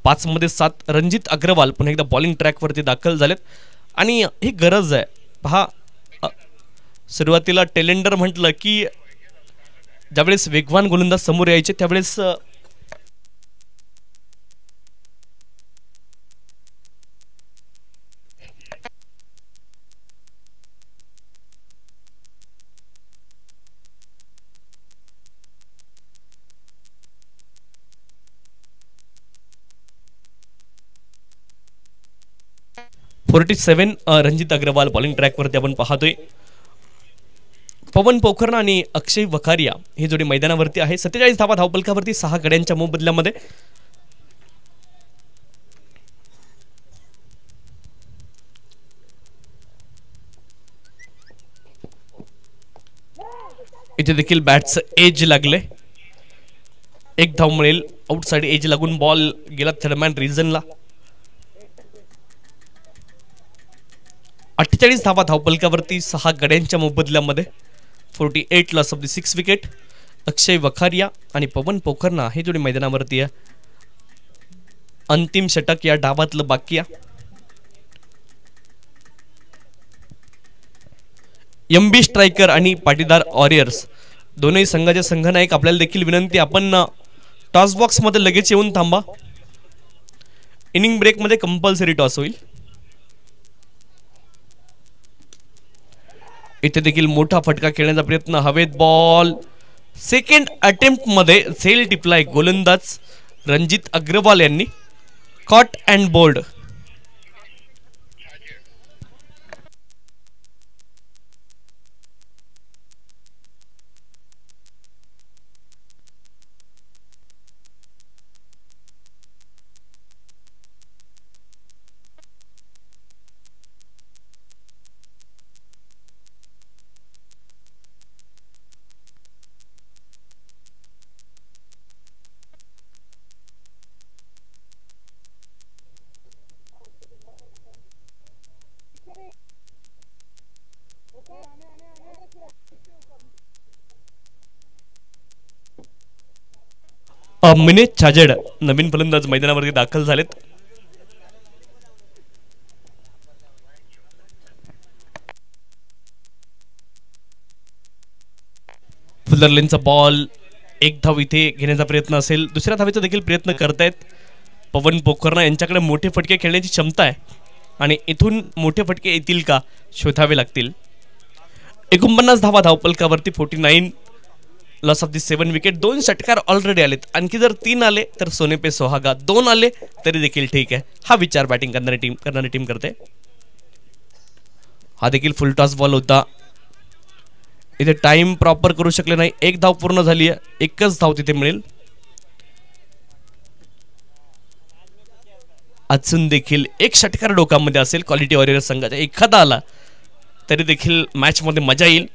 5 मध्ये 7. रणजित अग्रवाल पुन्हा एकदा बॉलिंग ट्रॅकवरती दाखल झालेत आणि ही गरज आहे. पहा, सुरुवातीला टेलेंडर म्हटलं की ज्यावेळेस वेगवान गोलंदाज समोर यायचे त्यावेळेस रणजित अग्रवाल बॉलिंग ट्रॅकवरती आपण पाहतोय. पवन पोखरणा आणि अक्षय वखारिया ही जोडी मैदानावरती आहे. 47 धावा धावपलकावरती 6 गड्यांच्या मोबदल्यामध्ये. इथे देखील बॅटचं एज लागले. 1 धाव मिळेल. आउटसाइड एज लागून बॉल गेला थर्डमॅन रिजनला. 48 धावा धावपलकावरती 6 गड्यांच्या मोबदल्यामध्ये. 48 लॉस ऑफ द 6 विकेट. अक्षय वखारिया आणि पवन पोखरणा हे जोडी मैदानावरती आहे. अंतिम षटक या डावातलं बाकी आहे. एमबी स्ट्रायकर आणि पाटीदार वॉरियर्स दोन्ही संघाचे संघनायक आपल्याला देखील विनंती, आपण टॉस बॉक्स मध्ये लगेच येऊन थांबा. इनिंग ब्रेक मध्ये कंपल्सरी टॉस होईल. इथे देखील मोठा फटका खेळण्याचा प्रयत्न. हवेत बॉल. सेकंड अटेम्प्ट मध्ये झेल टिपलाय गोलंदाज रणजित अग्रवाल यांनी. Caught and bowled. मिने चाजेड नवीन फलंदाज मैदानावरती दाखल झालेत. फुलरलेनचा बॉल, एक धाव इथे घेण्याचा प्रयत्न असेल, दुसऱ्या धावेचा देखील प्रयत्न करतायत पवन पोखरना. यांच्याकडे मोठे फटके खेळण्याची क्षमता आहे आणि इथून मोठे फटके येतील का शोधावे लागतील. 49 धावा धावपलकावरती, 49 लॉस ऑफ दी 7 विकेट. 2 षटकार ऑलरेडी आलेत, आणखी जर 3 आले तर सोने पे सोहागा, 2 आले तरी देखील ठीक आहे. हा विचार बॅटिंग करणारी टीम करते. हा देखील फुल टॉस बॉल होता. इथे टाइम प्रॉपर करू शकले नाही. एक धाव पूर्ण झाली आहे, एकच धाव तिथे मिळेल. अजून देखील एक षटकार डोकामध्ये असेल क्वालिटी वॉरियर संघाचा, एखादा आला तरी देखील मॅच मध्ये मजा येईल.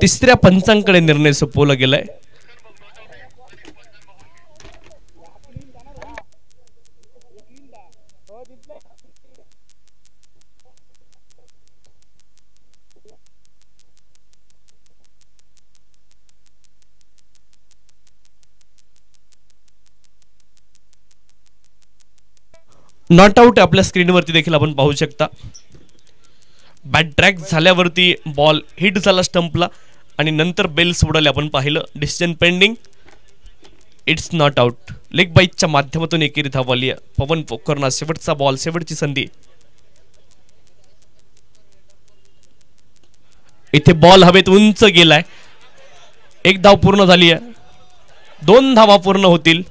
तिसऱ्या पंचांकडे निर्णय सोपवला गेलाय. नॉट आउट आपल्या स्क्रीनवरती देखील आपण पाहू शकता. बॅट ट्रॅक झाल्यावरती बॉल हिट झाला स्टंपला आणि नंतर बेल्स उडाले आपण पाहिलं. Decision pending, it's not out. Leg बाईकच्या माध्यमातून एकेरी धाव आली आहे. पवन पोखरना शेवटचा बॉल, शेवटची संधी. इथे बॉल हवेत उंच गेलाय. एक धाव पूर्ण झाली आहे, 2 धावा पूर्ण होतील.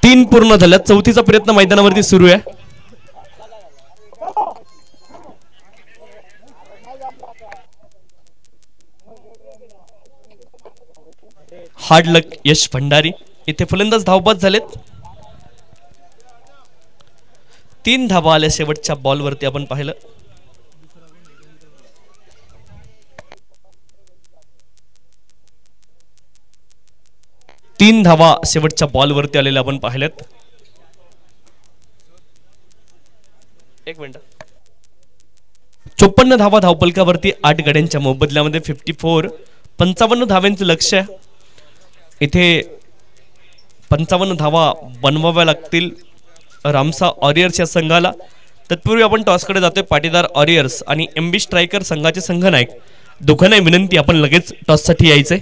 तीन पूर्ण झाल्या. चौथीचा प्रयत्न मैदानावरती सुरू आहे. हार्ड लक यश भंडारी. इथे फलंदाज धावबाद झालेत. 3 धावा आल्या शेवटच्या बॉलवरती आपण पाहिलं. तीन धावा शेवटच्या बॉलवरती आलेल्या आपण पाहिल्यात. एक मिनिट. 54 धावा धावपलकावरती 8 गड्यांच्या मोबदल्यामध्ये 54. 55 धाव्यांचं लक्ष आहे. इथे 55 धावा बनवाव्या लागतील रामसा वॉरियर्स या संघाला. तत्पूर्वी आपण टॉसकडे जातोय. पाटीदार वॉरियर्स आणि एमबी स्ट्रायकर संघाचे संघनायक दोघांना विनंती, आपण लगेच टॉससाठी यायचंय.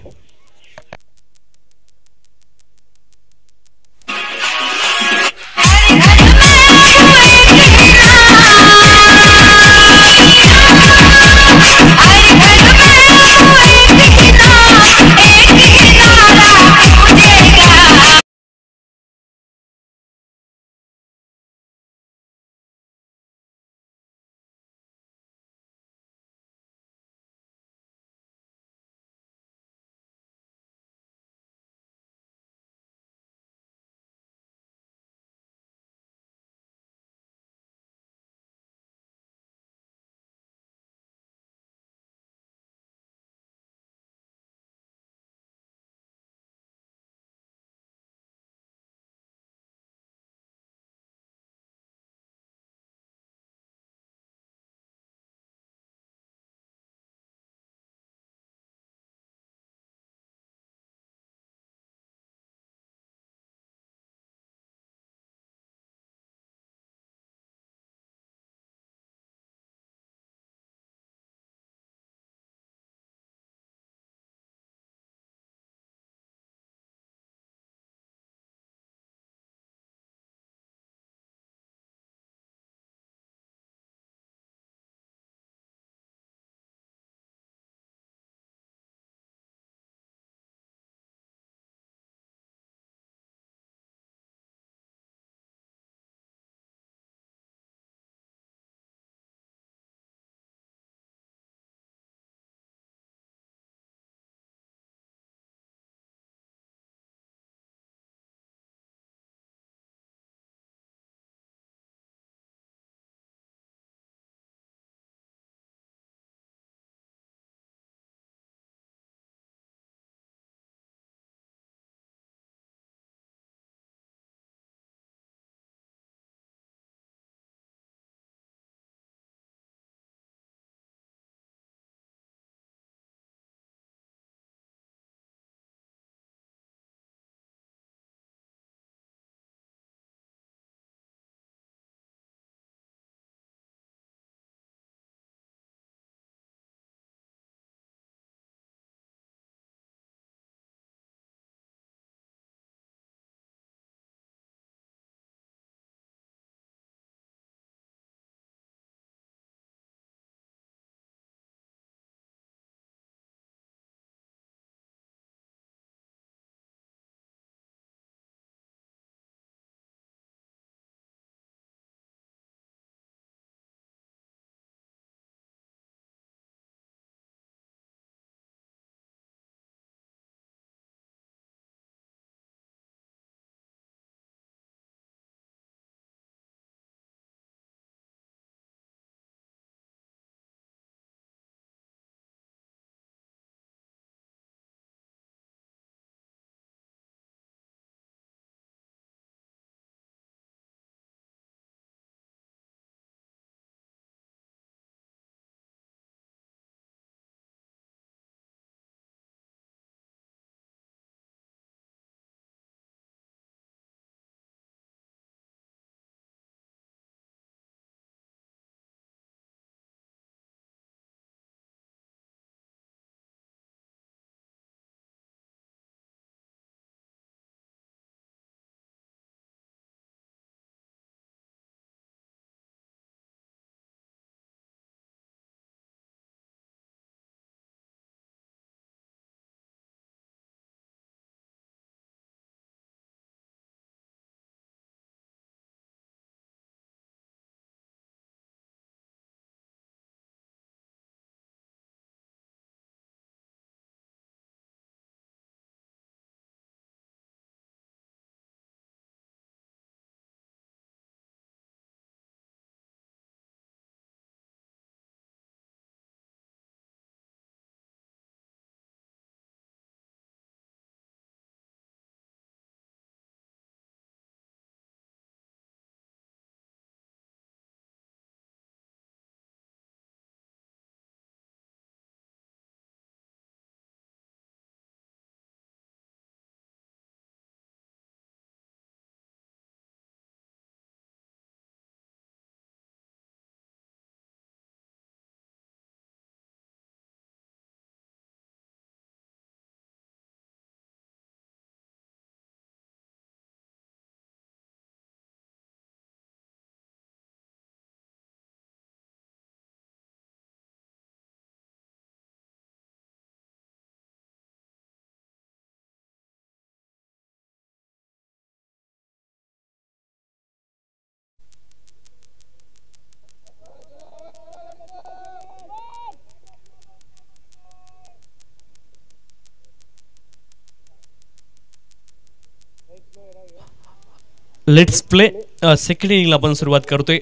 Let's play. सेकंड इनिंगला आपण सुरुवात करतोय.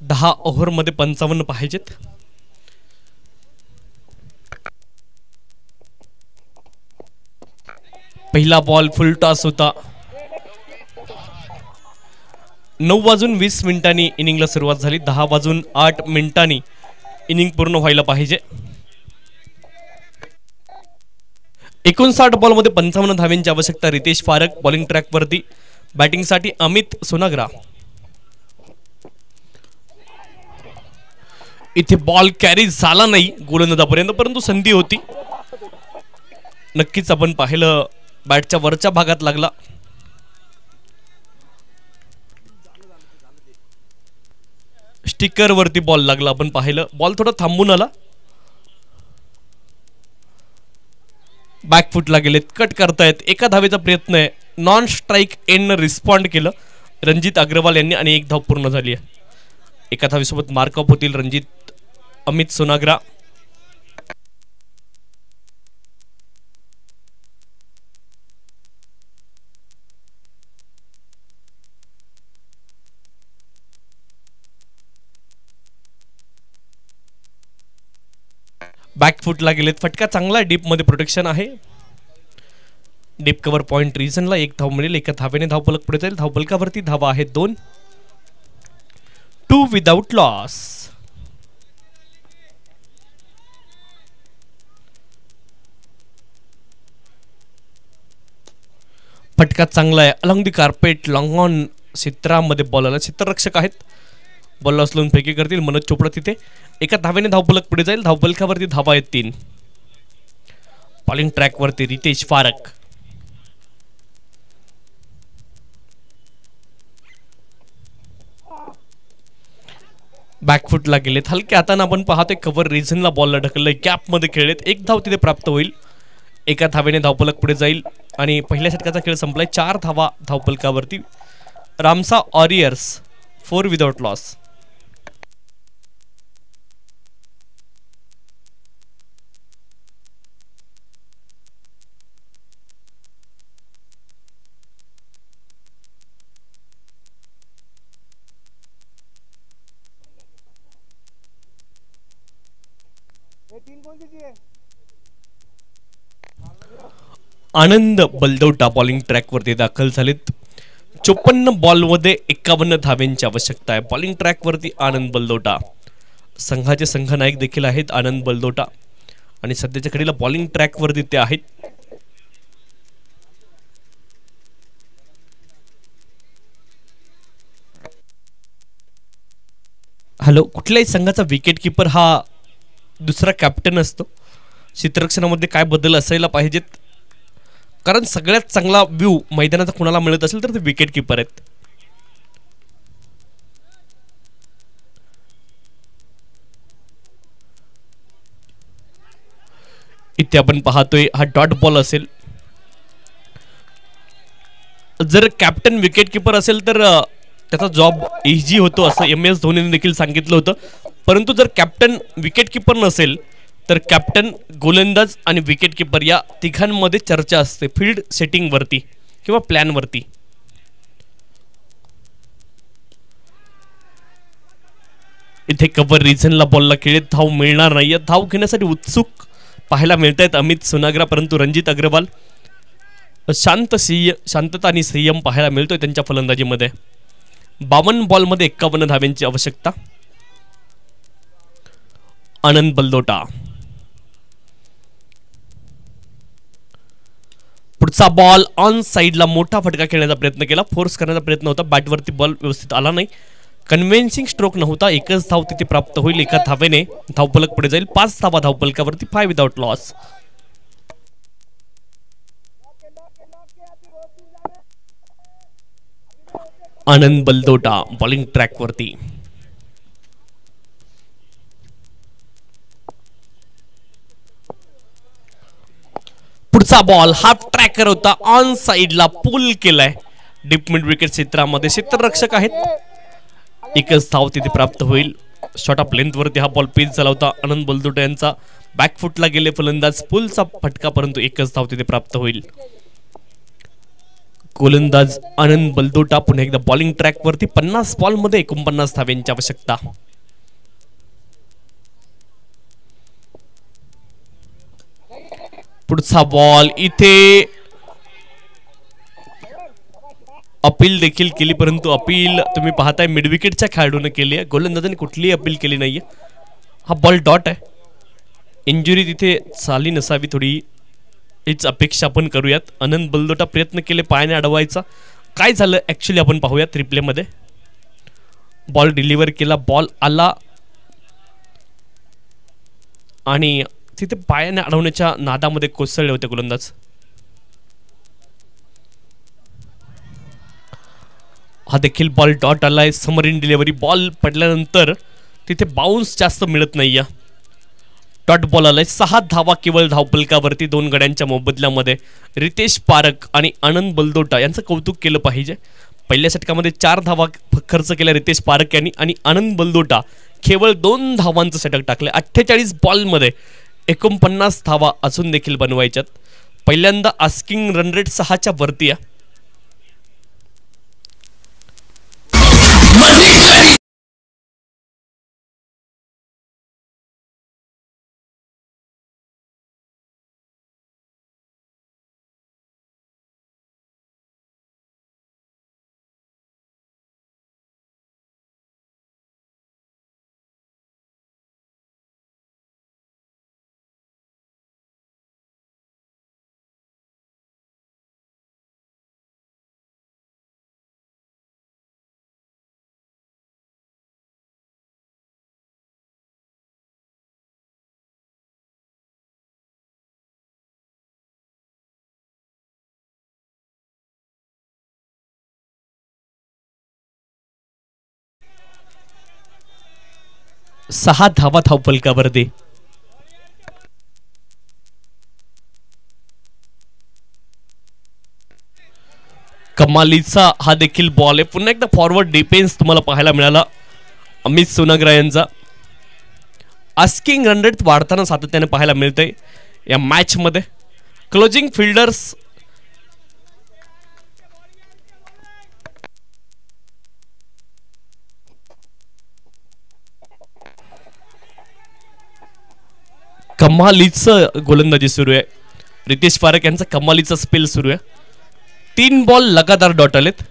10 ओव्हरमध्ये 55 पाहिजेत. पहिला बॉल फुल टॉस होता. 9:20 इनिंगला सुरुवात झाली. 10:08 इनिंग पूर्ण व्हायला पाहिजे. 59 बॉलमध्ये 55 धाव्यांची आवश्यकता. रितेश फारक बॉलिंग ट्रॅकवरती. बॅटिंगसाठी अमित सोनाग्रा. इथे बॉल कॅरी झाला नाही गोलंदाजापर्यंत, परंतु संधी होती. नक्कीच आपण पाहिलं बॅटच्या वरच्या भागात लागला. स्टिकर वरती बॉल लागला. आपण पाहिलं बॉल थोडा थांबून आला. बॅकफुटला गेलेत. कट करतायत. एका धावेचा प्रयत्न आहे. नॉन स्ट्राईक एंडनं रिस्पॉन्ड केलं रणजित अग्रवाल यांनी आणि एक धाव पूर्ण झाली आहे. एका धावेसोबत मार्कअप होतील रणजित अमित सोनाग्रा. बॅकफुटला गेलेत. फटका चांगला आहे. डीप मध्ये प्रोटेक्शन आहे. डीप कव्हर पॉइंट रिझनला एक धाव मिळेल. एका धावेने धावफलक पुढे जाईल. धावफलकावरती धावा आहेत 2. 2 विदाउट लॉस. फटका चांगला आहे. Along the carpet long on क्षेत्रामध्ये बॉल आला. क्षेत्ररक्षक आहेत. बॉल उचलून फेकी करतील. मनोज चोपडा तिथे. एका धावेने धावफलक पुढे जाईल. धावफलकावरती धावा आहेत 3. बॉलिंग ट्रॅकवरती रितेश फारक. बॅकफुटला गेलेत. हलक्या हाताने आपण पाहतोय कव्हर रिझनला बॉलला ढकललंय. गॅप मध्ये खेळलेत. एक धाव तिथे प्राप्त होईल. एका धावेने धावफलक पुढे जाईल आणि पहिल्या षटकाचा खेळ संपलाय. 4 धावा धावफलकावरती. Ramsa warriors 4 without loss. आनंद बलदौटा बॉलिंग ट्रॅकवरती दाखल झालेत. 54 बॉलमध्ये 51 धाव्यांची आवश्यकता आहे. बॉलिंग ट्रॅकवरती आनंद बलदौटा. संघाचे संघनायक देखील आहेत आनंद बलदौटा आणि सध्याच्या घडीला बॉलिंग ट्रॅकवरती ते आहेत. हॅलो. कुठल्याही संघाचा विकेट किपर हा दुसरा कॅप्टन असतो. क्षेत्ररक्षणामध्ये काय बदल असायला पाहिजेत, कारण सगळ्यात चांगला व्ह्यू मैदानाचा कुणाला मिळत असेल तर ते विकेट किपर आहेत. इथे आपण पाहतोय हा डॉट बॉल असेल. जर कॅप्टन विकेट किपर असेल तर त्याचा जॉब इझी होतो असं MS धोनीने देखील सांगितलं होतं. परंतु जर कॅप्टन विकेट किपर नसेल तर कॅप्टन, गोलंदाज आणि विकेट किपर या तिघांमध्ये चर्चा असते फील्ड सेटिंग वरती किंवा प्लॅन वरती. इथे कव्हर रिझनला बॉलला खेळत. धाव मिळणार नाही. धाव घेण्यासाठी उत्सुक पाहायला मिळत आहेत अमित सोनाग्रा, परंतु रणजित अग्रवाल शांतता आणि संयम पाहायला मिळतोय त्यांच्या फलंदाजीमध्ये. 52 बॉलमध्ये 51 धाव्यांची आवश्यकता. आनंद बलदौटा. पुढचा बॉल ऑन साइडला मोठा फटका खेळण्याचा प्रयत्न केला. फोर्स करण्याचा प्रयत्न होता. बॅटवरती बॉल व्यवस्थित आला नाही. कन्व्हिन्सिंग स्ट्रोक नव्हता. एकच धाव तिथे प्राप्त होईल. एका धावेने धावफलक पुढे जाईल. 5 धावा धावफलकावरती. 5 विदाउट लॉस. आनंद बलदौटा बॉलिंग ट्रॅक वरती. पुढचा बॉल हाफ ट्रॅकर होता. ऑन साइडला पुल केलाय. डीप मिड विकेट क्षेत्रामध्ये क्षेत्ररक्षक आहेत. एकच धाव तिथे प्राप्त होईल. शॉर्ट ऑफ लेंथ वरती हा बॉल पिच झाला होता. आनंद बलदौटा यांचा बॅकफुटला गेले फलंदाज. पुलचा फटका, परंतु एकच धाव तिथे प्राप्त होईल. गोलंदाज आनंद बलदोटा पुन्हा एकदा बॉलिंग ट्रॅक वरती 50 बॉल मध्ये 49 धाव्यांची आवश्यकता. पुढचा बॉल इथे अपील देखील केली, परंतु अपील तुम्ही पाहताय मिड विकेटच्या खेळाडूने केली आहे. गोलंदाजाने कुठलीही अपील केली नाहीये. हा बॉल डॉट आहे. इंजुरी तिथे झाली नसावी थोडी हीच अपेक्षा आपण करूयात. आनंद बलदोटा प्रयत्न केले पायाने अडवायचा. काय झालं ऍक्च्युली आपण पाहूयात रिप्ले मध्ये. बॉल डिलिव्हर केला, बॉल आला आणि तिथे पायाने अडवण्याच्या नादामध्ये कोसळले होते गोलंदाज. हा देखील बॉल डॉट आलाय. समर इन डिलिव्हरी बॉल पडल्यानंतर तिथे बाउन्स जास्त मिळत नाहीये. डॉट बॉल आलाय. 6 धावा केवळ धावपलकावरती 2 गड्यांच्या मोबदल्यामध्ये. रितेश पारख आणि आनंद बलदोटा यांचं कौतुक केलं पाहिजे. पहिल्या षटकामध्ये 4 धावा खर्च केल्या रितेश पारख यांनी आणि आनंद बलदोटा केवळ 2 धावांचं षटक टाकले. 48 बॉलमध्ये 49 धावा अजून देखील बनवायच्यात. पहिल्यांदा आस्किंग रन रेट 6च्या वरती आहे. सहा धावा धावपलकावरती. कमालीचा हा देखील बॉल आहे. पुन्हा एकदा फॉरवर्ड डिफेन्स तुम्हाला पाहायला मिळाला अमित सोनाग्रा यांचा. आस्किंग रन रेट वाढताना सातत्याने पाहायला मिळतंय या मॅच मध्ये. क्लोजिंग फिल्डर्स कमालीचं गोलंदाजी सुरू आहे. रितेश पारख यांचा कमालीचा स्पेल सुरू आहे. 3 बॉल लगातार डॉट आलेत.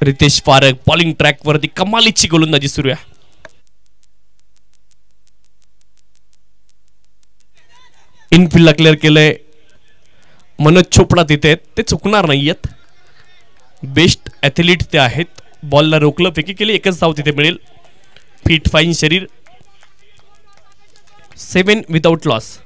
रितेश पारख बॉलिंग ट्रॅक वरती कमालीची गोलंदाजी सुरू आहे. इनफिल्डला क्लिअर केलंय. मनोज चोपडा तिथे ते चुकणार नाहीयेत. बेस्ट ॲथलीट ते आहेत. बॉलला रोखलं, फेकी केली, एकच धाव तिथे मिळेल. फिट फाईन शरीर. 7 विदाउट लॉस.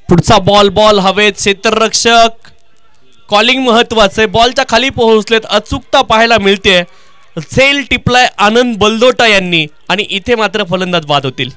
पुढचा बॉल बॉल हवेत. क्षेत्ररक्षक कॉलिंग महत्वाचे. बॉलच्या खाली पोहोचलेत. अचूकता पाहायला मिळते. झेल टिपलाय आनंद बलदोटा यांनी आणि इथे मात्र फलंदाज बाद होतील.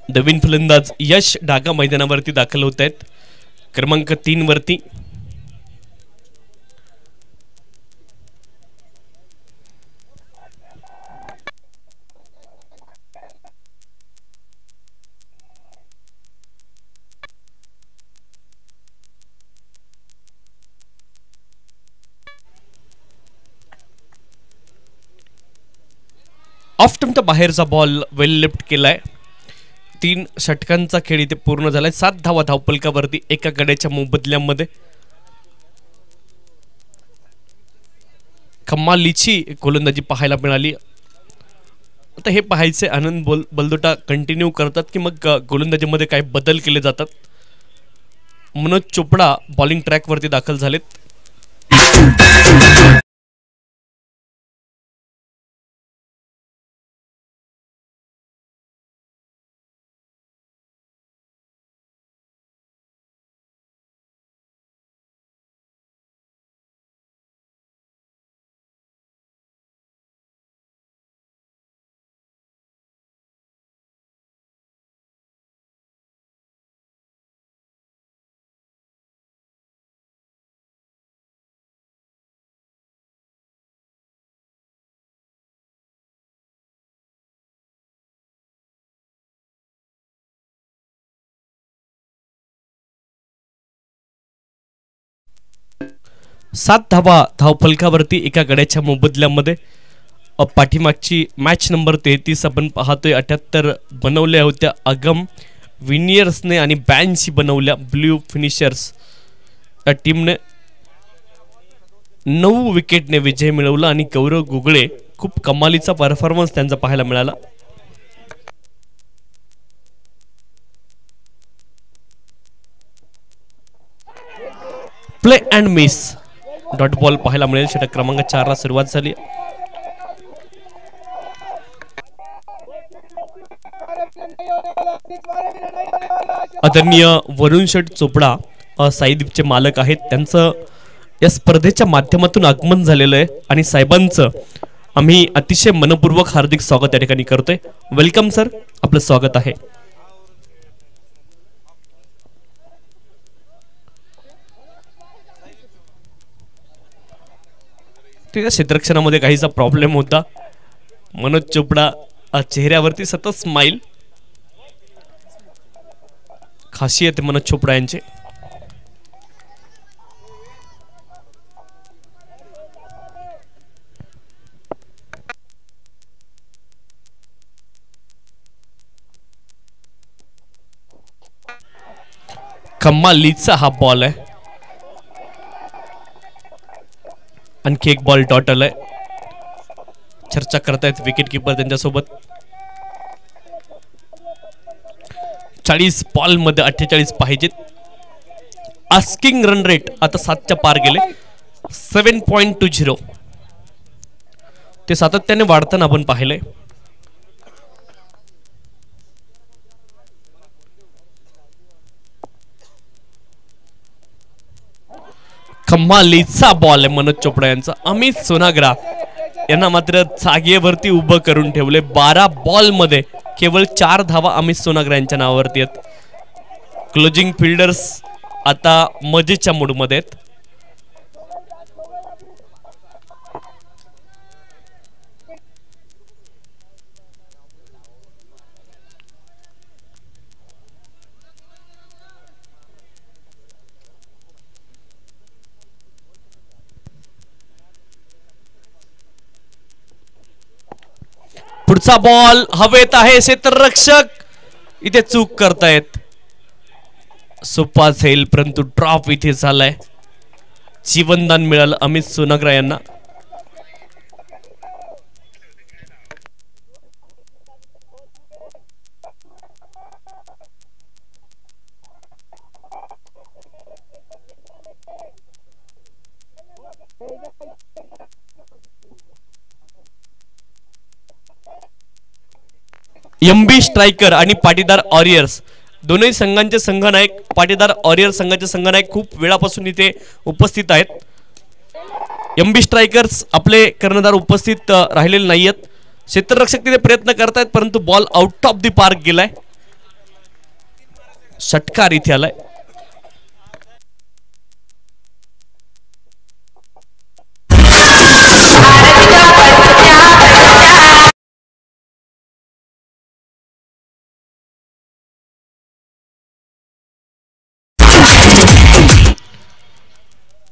नवीन फलंदाज यश डागा मैदानावरती दाखल होत आहेत. क्रमांक 3 वरती. ऑफ स्टंपच्या बाहेरचा बॉल वेल लिफ्ट केलाय. 3 षटकांचा खेळ इथे पूर्ण झालाय. 7 धावा धावपलकावरती एका गड्याच्या मोबदल्यामध्ये. कमालीची गोलंदाजी पाहायला मिळाली. आता हे पाहायचे आनंद बलदोटा कंटिन्यू करतात की मग गोलंदाजीमध्ये काही बदल केले जातात. मनोज चोपडा बॉलिंग ट्रॅकवरती दाखल झालेत. सात धावा धावफलकावरती एका गड्याच्या मोबदल्यामध्ये. पाठीमागची मॅच नंबर 33 आपण पाहतोय. 78 बनवल्या होत्या अगम विनियर्सने आणि 82 बनवल्या ब्ल्यू फिनिशर्स या टीमने. 9 विकेटने विजय मिळवला आणि गौरव गुगळे खूप कमालीचा परफॉर्मन्स त्यांचा पाहायला मिळाला. Play and miss dot ball पाहायला मिळेल. षटक क्रमांक 4 ला सुरुवात झाली. आदरणीय वरुण शेठ चोपडा साईदीपचे मालक आहेत. त्यांचं या स्पर्धेच्या माध्यमातून आगमन झालेलं आहे आणि साहेबांचं आम्ही अतिशय मनपूर्वक हार्दिक स्वागत या ठिकाणी करतोय. वेलकम सर, आपलं स्वागत आहे. क्षेत्ररक्षणामध्ये काहीसा प्रॉब्लेम होता. मनोज चोपडा चेहऱ्यावरती सतत स्माइल, खासियत मनोज चोपडा यांचे. कमालीचा हा बॉल आहे. आणखी एक बॉल डॉट आलाय. चर्चा करतायत विकेट कीपर त्यांच्यासोबत. 40 बॉल मध्ये 48 पाहिजेत. आस्किंग रन रेट आता 7च्या पार गेले. 7.20 ते सातत्याने वाढताना आपण पाहिलंय. कमालीचा बॉल आहे मनोज चोपडा यांचा. अमित सोनाग्रा यांना मात्र जागेवरती उभं करून ठेवले. 12 बॉल मध्ये केवळ 4 धावा अमित सोनाग्रा यांच्या नावावरती आहेत. क्लोजिंग फिल्डर्स आता मजेच्या मूड मध्ये आहेत. पुढचा बॉल हवेत आहे. क्षेत्ररक्षक इथे चूक करतायत. सोपा झेल परंतु ड्रॉप इथे झालाय. जीवनदान मिळालं अमित सोनाग्रा यांना. एमबी स्ट्रायकर आणि पाटीदार वॉरियर्स दोन्ही संघांचे संघनायक, पाटीदार वॉरियर संघाचे संघनायक खूप वेळापासून इथे उपस्थित आहेत. एमबी स्ट्रायकर्स आपले कर्णधार उपस्थित राहिलेले नाहीयेत. क्षेत्ररक्षक तिथे प्रयत्न करतायत परंतु ball out of the park गेलाय. षटकार इथे आलाय.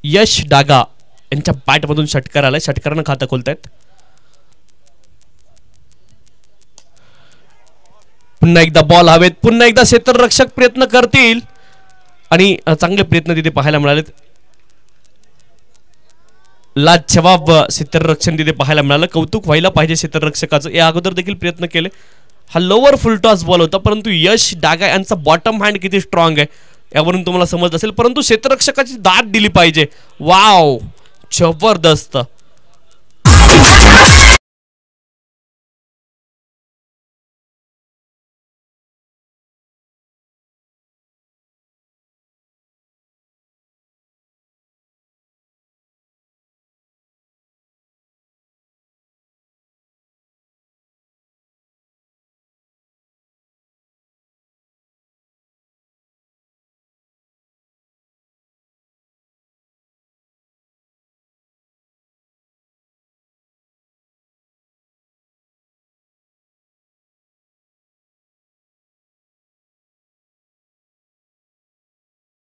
यश डागा यांच्या बॅट मधून षटकार आलाय. षटकारानं खातं खोलतायत. पुन्हा एकदा बॉल हवेत, पुन्हा एकदा क्षेत्ररक्षक प्रयत्न करतील आणि चांगले प्रयत्न तिथे पाहायला मिळालेत. लाजवाब क्षेत्ररक्षण तिथे पाहायला मिळालं. कौतुक व्हायला पाहिजे क्षेत्ररक्षकाचं. या अगोदर देखील प्रयत्न केले. हा लोअर फुल टॉस बॉल होता, परंतु यश डागा यांचा बॉटम हँड किती स्ट्रॉंग आहे यावरून तुम्हाला समजत असेल. परंतु क्षेत्ररक्षकाची दाद दिली पाहिजे. वाव, जबरदस्त.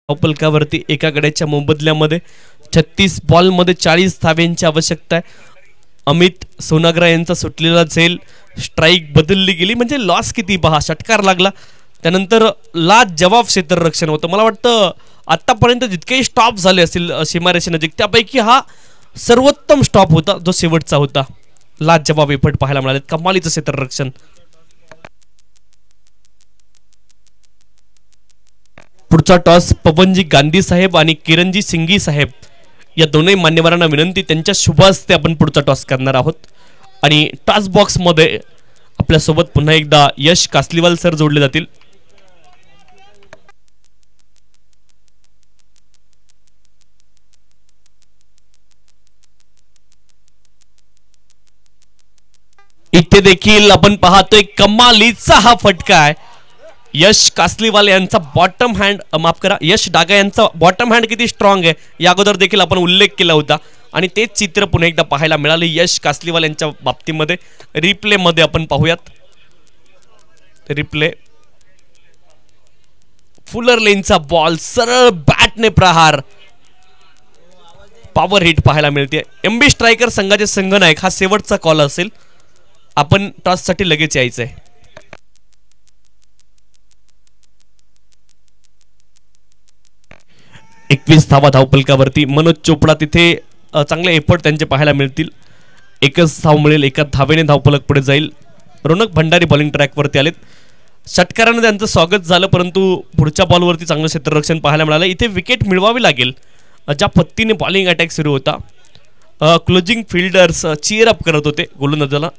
धावफलकावरती एका गड्याच्या मोबदल्यामध्ये 36 बॉलमध्ये 40 धाव्यांची आवश्यकता आहे. अमित सोनाग्रा यांचा सुटलेला झेल स्ट्राईक बदलली गेली. म्हणजे लॉस किती पहा, षटकार लागला त्यानंतर लाजवाब क्षेत्ररक्षण होतं. मला वाटतं आतापर्यंत जितकेही स्टॉप झाले असतील सीमारेषेनजीक त्यापैकी हा सर्वोत्तम स्टॉप होता जो शेवटचा होता. लाजवाब एफर्ट पाहायला मिळाले, कमालीचं क्षेत्ररक्षण. पुढचा टॉस पवनजी गांधी साहेब आणि किरणजी सिंगी साहेब या दोनही मान्यवरांना विनंती, त्यांच्या शुभ हस्ते आपण पुढचा टॉस करणार आहोत. आणि टॉस बॉक्स मध्ये आपल्या सोबत पुन्हा एकदा यश कासलीवाल सर जोडले जातील. इथे देखील आपण पाहतोय कमालीचा हा फटका आहे. यश कासलीवाल यांचा बॉटम हँड, माफ करा, यश डागा यांचा बॉटम हँड किती स्ट्रॉंग आहे या अगोदर देखील आपण उल्लेख केला होता आणि तेच चित्र पुन्हा एकदा पाहायला मिळाले यश कासलीवाल यांच्या बाबतीमध्ये. रिप्ले मध्ये आपण पाहूयात. रिप्ले, फुलर लेनचा बॉल, सरळ बॅटने प्रहार, पॉवर हिट पाहायला मिळते. एमबी स्ट्रायकर संघाचे संघनायक हा शेवटचा कॉल असेल. आपण टॉस साठी लगेच यायचंय. 21 धावा धावफलकावरती. मनोज चोपडा तिथे चांगले एफर्ट त्यांचे पाहायला मिळतील. एकच धाव मिळेल, एका धावेने धावफलक पुढे जाईल. रोनक भंडारी बॉलिंग ट्रॅकवरती आलेत. षटकाराने त्यांचं स्वागत झालं, परंतु पुढच्या बॉलवरती चांगलं क्षेत्ररक्षण पाहायला मिळालं. इथे विकेट मिळवावी लागेल. ज्या पत्तीने बॉलिंग अटॅक सुरू होता, क्लोजिंग फिल्डर्स चीअर अप करत होते गोलंदाजाला.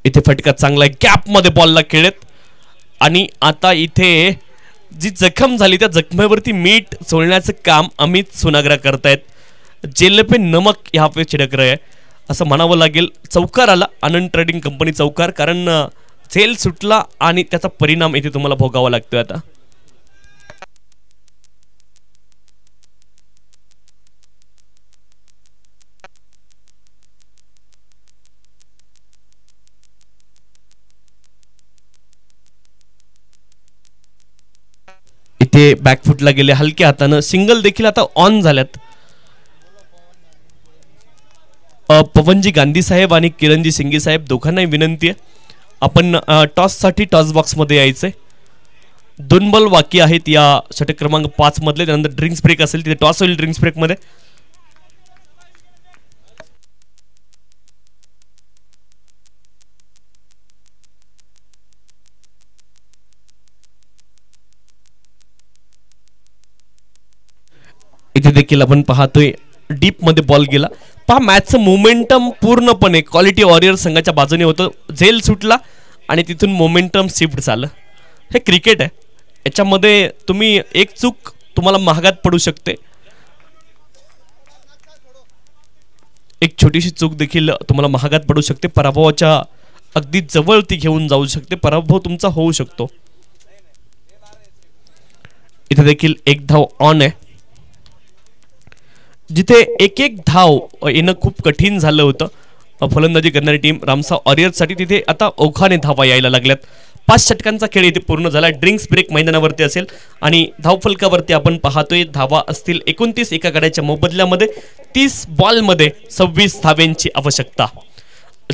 इथे फटका चांगला आहे, गॅप मध्ये बॉलला खेळत. आणि आता इथे जी जखम झाली त्या जखमेवरती मीठ चोळण्याचं काम अमित सोनाग्रा करतायत. जेल पे नमक यहाँ पे छिड़क रहे असं म्हणावं लागेल. चौकार आला, आनंद ट्रेडिंग कंपनी चौकार, कारण झेल सुटला आणि त्याचा परिणाम इथे तुम्हाला भोगावा लागतोय आता. इथे बॅकफुटला गेले हलक्या हातानं. सिंगल देखील आता ऑन झाल्यात. पवनजी गांधी साहेब आणि किरणजी सिंगी साहेब दोघांनाही विनंती आहे, आपण टॉस साठी टॉस बॉक्स मध्ये यायचंय. 2 बॉल बाकी आहेत या षटक क्रमांक 5 मधले. त्यानंतर ड्रिंक्स ब्रेक असेल, तिथे टॉस होईल ड्रिंक्स ब्रेक मध्ये. इथे देखील आपण पाहतोय डीप मध्ये बॉल गेला. पहा मॅचचं मोमेंटम पूर्णपणे क्वालिटी वॉरियर संघाच्या बाजूने होतं. झेल सुटला आणि तिथून मोमेंटम शिफ्ट झालं. हे क्रिकेट आहे, याच्यामध्ये तुम्ही एक चूक तुम्हाला महागात पडू शकते. एक छोटीशी चूक देखील तुम्हाला महागात पडू शकते. पराभवाच्या अगदी जवळ ती घेऊन जाऊ शकते. पराभव तुमचा होऊ शकतो. इथे देखील एक धाव ऑन आहे. जिथे एक धाव येणं खूप कठीण झालं होतं फलंदाजी करणारी टीम रामसा वॉरियर्ससाठी, तिथे आता ओघाने धावा यायला लागल्यात. 5 षटकांचा खेळ इथे पूर्ण झाला. ड्रिंक्स ब्रेक मैदानावरती असेल आणि धावफलकावरती आपण पाहतोय धावा असतील 29 एका गड्याच्या मोबदल्यामध्ये. 30 बॉलमध्ये 26 धाव्यांची आवश्यकता.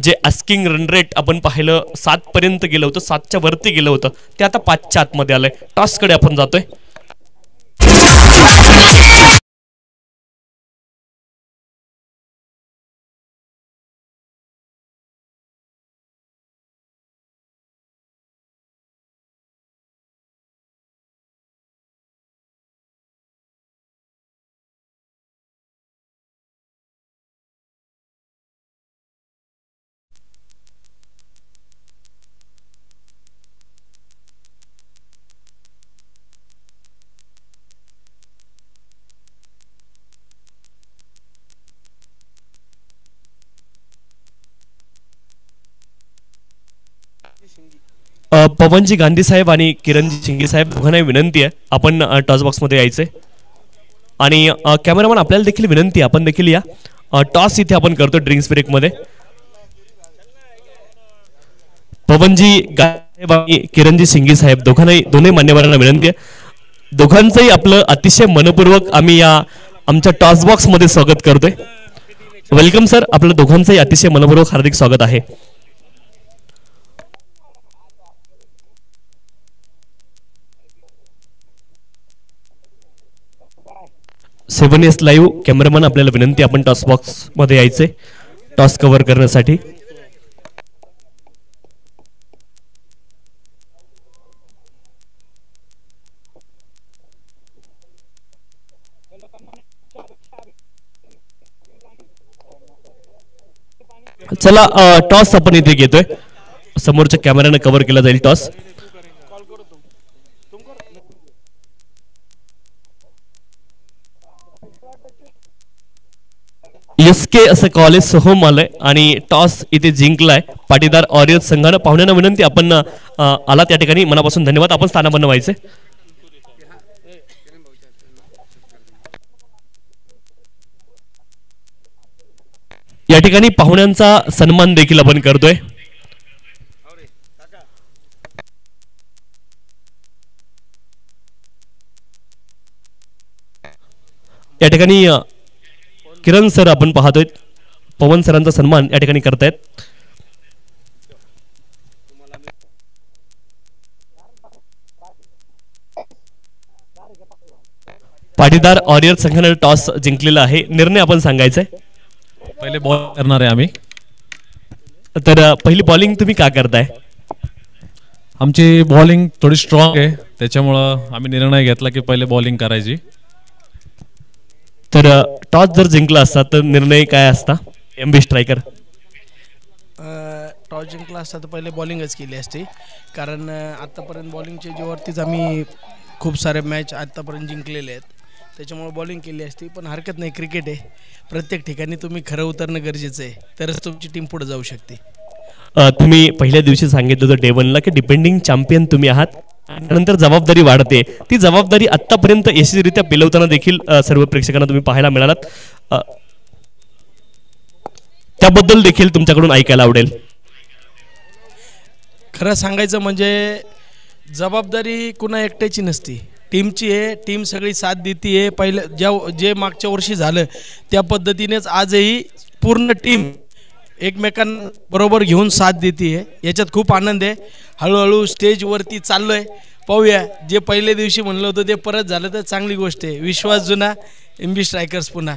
जे आस्किंग रन रेट आपण पाहिलं 7 पर्यंत गेलं होतं, 7च्या वरती गेलं होतं, ते आता 5च्या आतमध्ये आलंय. टॉसकडे आपण जातोय. पवनजी गांधी साहेब आणि किरणजी शिंगे साहेब दोघांनाही विनंती आहे आपण टॉस बॉक्समध्ये यायचंय. आणि कॅमेरामॅन आपल्याला देखील विनंती आहे आपण देखील या. टॉस इथे आपण करतो ड्रिंक्स ब्रेकमध्ये. पवनजी गांधी आणि किरणजी शिंगे साहेब दोन्ही मान्यवरांना विनंती आहे. दोघांचंही आपलं अतिशय मनपूर्वक आम्ही या आमच्या टॉस बॉक्समध्ये स्वागत करतोय. वेलकम सर, आपलं दोघांचंही अतिशय मनपूर्वक हार्दिक स्वागत आहे. 7S लाईव्ह कॅमेरामॅन आपल्याला विनंती आपण टॉस बॉक्स मध्ये यायचे टॉस कव्हर करण्यासाठी. चला टॉस आपण इथे घेतोय. समोरच्या कॅमेराने कव्हर केला जाईल टॉस. SK असं कॉलेज सोहम आलंय आणि टॉस इथे जिंकलाय पाटीदार ऑरियन्स संघानं. पाहुण्यांना विनंती आपण आला त्या ठिकाणी मनापासून धन्यवाद. आपण स्थानापन्न व्हायचे. या ठिकाणी पाहुण्यांचा सन्मान देखील आपण करतोय. या ठिकाणी किरण सर आपण पाहतोय पवन सरांचा सन्मान या ठिकाणी करतायत. पाटीदार ऑरियन्स संघाने टॉस जिंकलेला आहे. निर्णय आपण सांगायचा आहे. पहिले बॉल करणार आहे आम्ही. तर पहिली बॉलिंग तुम्ही का करताय? आमची बॉलिंग थोडी स्ट्रॉंग आहे त्याच्यामुळं आम्ही निर्णय घेतला की पहिले बॉलिंग करायची. तर टॉस जर जिंकला असता तर निर्णय काय असता? MB स्ट्रायकर टॉस जिंकला असता तर पहिले बॉलिंगच केली असती, कारण आत्तापर्यंत बॉलिंगच्या जीवावरतीच आम्ही खूप सारे मॅच आत्तापर्यंत जिंकलेले आहेत, त्याच्यामुळे बॉलिंग केली असती. पण हरकत नाही, क्रिकेट आहे. प्रत्येक ठिकाणी तुम्ही खरं उतरणं गरजेचं आहे, तरच तुमची टीम पुढे जाऊ शकते. तुम्ही पहिल्या दिवशी सांगितलं होतं डे 1ला की डिपेंडिंग चॅम्पियन तुम्ही आहात. त्यानंतर जबाबदारी वाढते. ती जबाबदारी आतापर्यंत यशस्वीरित्या पेलवताना देखील सर्व प्रेक्षकांना तुम्ही पाहायला मिळालात. त्याबद्दल देखील तुमच्याकडून ऐकायला आवडेल. खरं सांगायचं म्हणजे जबाबदारी कुणा एकट्याची नसती, टीमची आहे. टीम सगळी साथ देते आहे. पहिलं जे मागच्या वर्षी झालं त्या पद्धतीनेच आजही पूर्ण टीम एकमेकांबरोबर घेऊन साथ देते आहे. याच्यात खूप आनंद आहे. हळूहळू स्टेजवरती चाललो आहे. पाहूया, जे पहिल्या दिवशी म्हणलं होतं ते परत झालं तर चांगली गोष्ट आहे. विश्वास जुना, MB स्ट्रायकर्स पुन्हा.